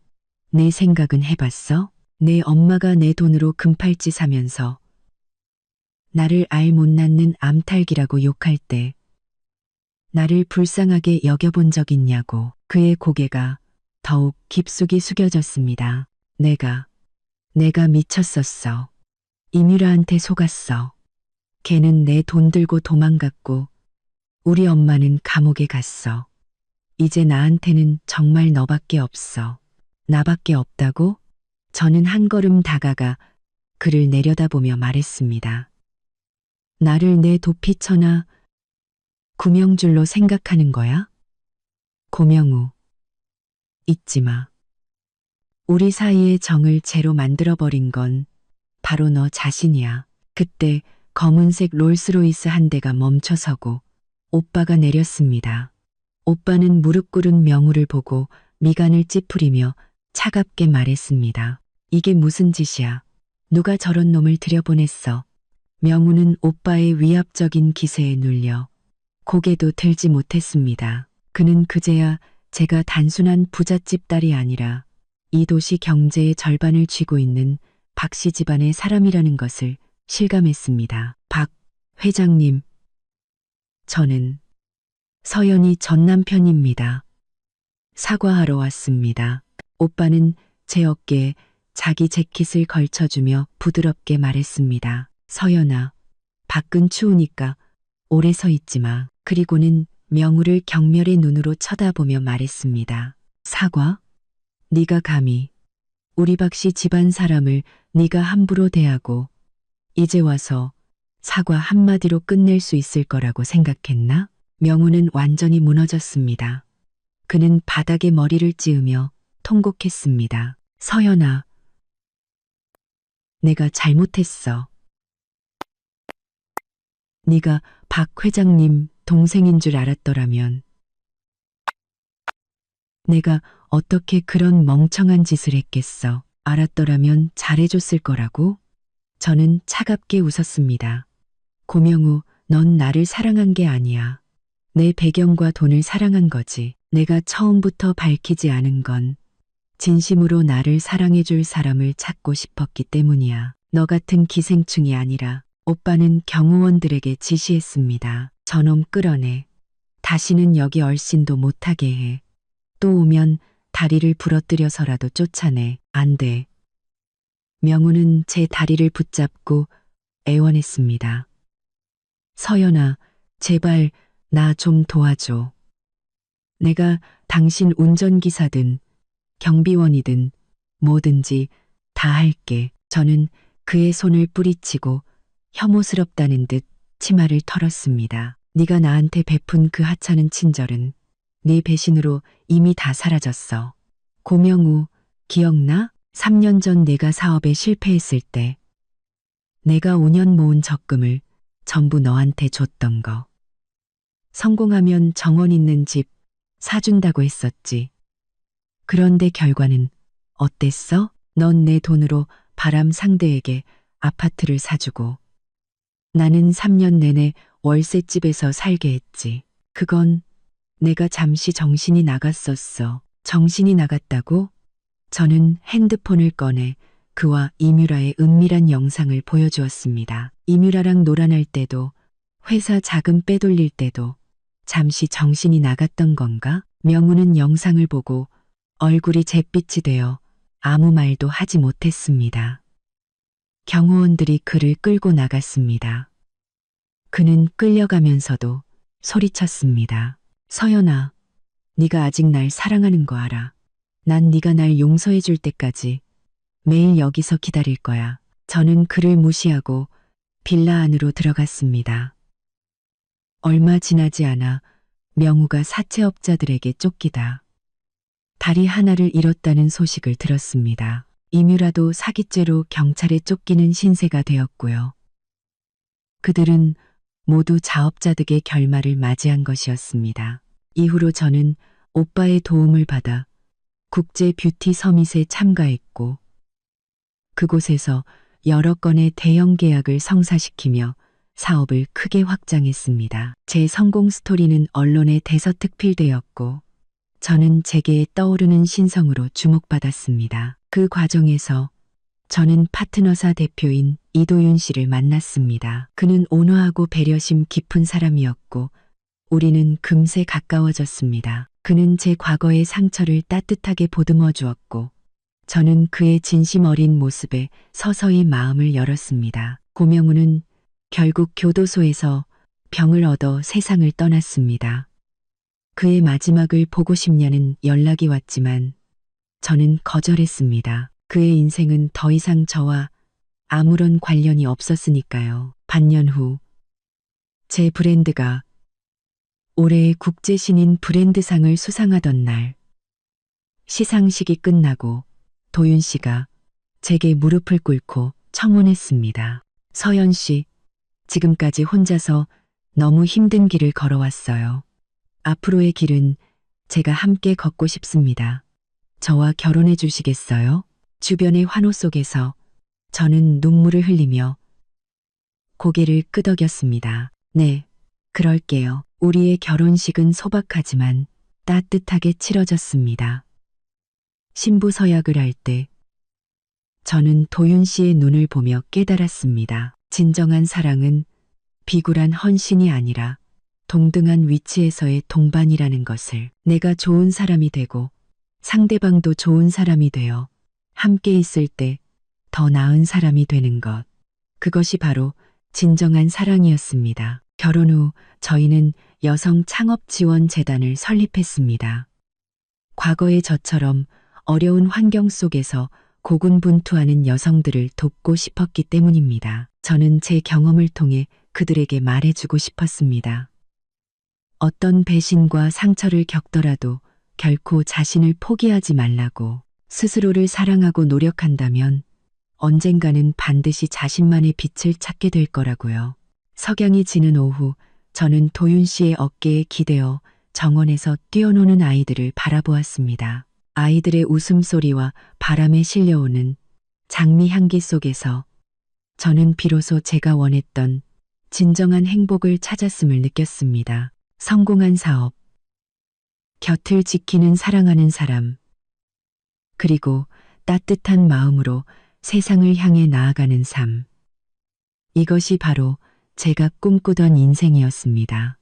S1: 내 생각은 해봤어? 내 엄마가 내 돈으로 금팔찌 사면서 나를 알 못 낳는 암탉이라고 욕할 때 나를 불쌍하게 여겨본 적 있냐고. 그의 고개가 더욱 깊숙이 숙여졌습니다. 내가 미쳤었어. 이뮤라한테 속았어. 걔는 내 돈 들고 도망갔고 우리 엄마는 감옥에 갔어. 이제 나한테는 정말 너밖에 없어. 나밖에 없다고? 저는 한 걸음 다가가 그를 내려다보며 말했습니다. 나를 내 도피처나 구명줄로 생각하는 거야? 고명우, 잊지 마. 우리 사이의 정을 제로 만들어버린 건 바로 너 자신이야. 그때 검은색 롤스로이스 한 대가 멈춰서고 오빠가 내렸습니다. 오빠는 무릎 꿇은 명우를 보고 미간을 찌푸리며 차갑게 말했습니다. 이게 무슨 짓이야. 누가 저런 놈을 들여보냈어. 명우는 오빠의 위압적인 기세에 눌려 고개도 들지 못했습니다. 그는 그제야 제가 단순한 부잣집 딸이 아니라 이 도시 경제의 절반을 쥐고 있는 박씨 집안의 사람이라는 것을 실감했습니다. 박 회장님, 저는 서연이 전 남편입니다. 사과하러 왔습니다. 오빠는 제 어깨에 자기 재킷을 걸쳐주며 부드럽게 말했습니다. 서연아, 밖은 추우니까 오래 서 있지 마. 그리고는 명우를 경멸의 눈으로 쳐다보며 말했습니다. 사과? 네가 감히 우리 박씨 집안 사람을 네가 함부로 대하고 이제 와서 사과 한마디로 끝낼 수 있을 거라고 생각했나? 명우는 완전히 무너졌습니다. 그는 바닥에 머리를 찌으며 통곡했습니다. 서연아, 내가 잘못했어. 네가 박 회장님 동생인 줄 알았더라면 내가 어떻게 그런 멍청한 짓을 했겠어. 알았더라면 잘해줬을 거라고? 저는 차갑게 웃었습니다. 고명우, 넌 나를 사랑한 게 아니야. 내 배경과 돈을 사랑한 거지. 내가 처음부터 밝히지 않은 건 진심으로 나를 사랑해줄 사람을 찾고 싶었기 때문이야. 너 같은 기생충이 아니라. 오빠는 경호원들에게 지시했습니다. 저놈 끌어내. 다시는 여기 얼씬도 못하게 해. 또 오면 다리를 부러뜨려서라도 쫓아내. 안 돼. 명우는 제 다리를 붙잡고 애원했습니다. 서연아, 제발 나 좀 도와줘. 내가 당신 운전기사든 경비원이든 뭐든지 다 할게. 저는 그의 손을 뿌리치고 혐오스럽다는 듯 치마를 털었습니다. 네가 나한테 베푼 그 하찮은 친절은 네 배신으로 이미 다 사라졌어. 고명우, 기억나? 3년 전 내가 사업에 실패했을 때 내가 5년 모은 적금을 전부 너한테 줬던 거. 성공하면 정원 있는 집 사준다고 했었지. 그런데 결과는 어땠어? 넌 내 돈으로 바람 상대에게 아파트를 사주고 나는 3년 내내 월세집에서 살게 했지. 그건 내가 잠시 정신이 나갔었어. 정신이 나갔다고? 저는 핸드폰을 꺼내 그와 이뮤라의 은밀한 영상을 보여주었습니다. 이뮤라랑 놀아날 때도 회사 자금 빼돌릴 때도 잠시 정신이 나갔던 건가? 명우는 영상을 보고 얼굴이 잿빛이 되어 아무 말도 하지 못했습니다. 경호원들이 그를 끌고 나갔습니다. 그는 끌려가면서도 소리쳤습니다. 서연아, 네가 아직 날 사랑하는 거 알아. 난 네가 날 용서해 줄 때까지 매일 여기서 기다릴 거야. 저는 그를 무시하고 빌라 안으로 들어갔습니다. 얼마 지나지 않아 명우가 사채업자들에게 쫓기다 다리 하나를 잃었다는 소식을 들었습니다. 임유라도 사기죄로 경찰에 쫓기는 신세가 되었고요. 그들은 모두 자업자득의 결말을 맞이한 것이었습니다. 이후로 저는 오빠의 도움을 받아 국제 뷰티 서밋에 참가했고 그곳에서 여러 건의 대형 계약을 성사시키며 사업을 크게 확장했습니다. 제 성공 스토리는 언론에 대서특필되었고 저는 제게에 떠오르는 신성으로 주목받았습니다. 그 과정에서 저는 파트너사 대표인 이도윤 씨를 만났습니다. 그는 온화하고 배려심 깊은 사람이었고 우리는 금세 가까워졌습니다. 그는 제 과거의 상처를 따뜻하게 보듬어 주었고 저는 그의 진심 어린 모습에 서서히 마음을 열었습니다. 고명우는 결국 교도소에서 병을 얻어 세상을 떠났습니다. 그의 마지막을 보고 싶냐는 연락이 왔지만 저는 거절했습니다. 그의 인생은 더 이상 저와 아무런 관련이 없었으니까요. 반년 후 제 브랜드가 올해의 국제신인 브랜드상을 수상하던 날 시상식이 끝나고 도윤 씨가 제게 무릎을 꿇고 청혼했습니다. 서연 씨, 지금까지 혼자서 너무 힘든 길을 걸어왔어요. 앞으로의 길은 제가 함께 걷고 싶습니다. 저와 결혼해 주시겠어요? 주변의 환호 속에서 저는 눈물을 흘리며 고개를 끄덕였습니다. 네, 그럴게요. 우리의 결혼식은 소박하지만 따뜻하게 치러졌습니다. 신부 서약을 할 때 저는 도윤 씨의 눈을 보며 깨달았습니다. 진정한 사랑은 비굴한 헌신이 아니라 동등한 위치에서의 동반이라는 것을. 내가 좋은 사람이 되고 상대방도 좋은 사람이 되어 함께 있을 때 더 나은 사람이 되는 것. 그것이 바로 진정한 사랑이었습니다. 결혼 후 저희는 여성 창업 지원 재단을 설립했습니다. 과거의 저처럼 어려운 환경 속에서 고군분투하는 여성들을 돕고 싶었기 때문입니다. 저는 제 경험을 통해 그들에게 말해주고 싶었습니다. 어떤 배신과 상처를 겪더라도 결코 자신을 포기하지 말라고. 스스로를 사랑하고 노력한다면 언젠가는 반드시 자신만의 빛을 찾게 될 거라고요. 석양이 지는 오후 저는 도윤 씨의 어깨에 기대어 정원에서 뛰어노는 아이들을 바라보았습니다. 아이들의 웃음소리와 바람에 실려오는 장미 향기 속에서 저는 비로소 제가 원했던 진정한 행복을 찾았음을 느꼈습니다. 성공한 사업, 곁을 지키는 사랑하는 사람, 그리고 따뜻한 마음으로 세상을 향해 나아가는 삶. 이것이 바로 제가 꿈꾸던 인생이었습니다.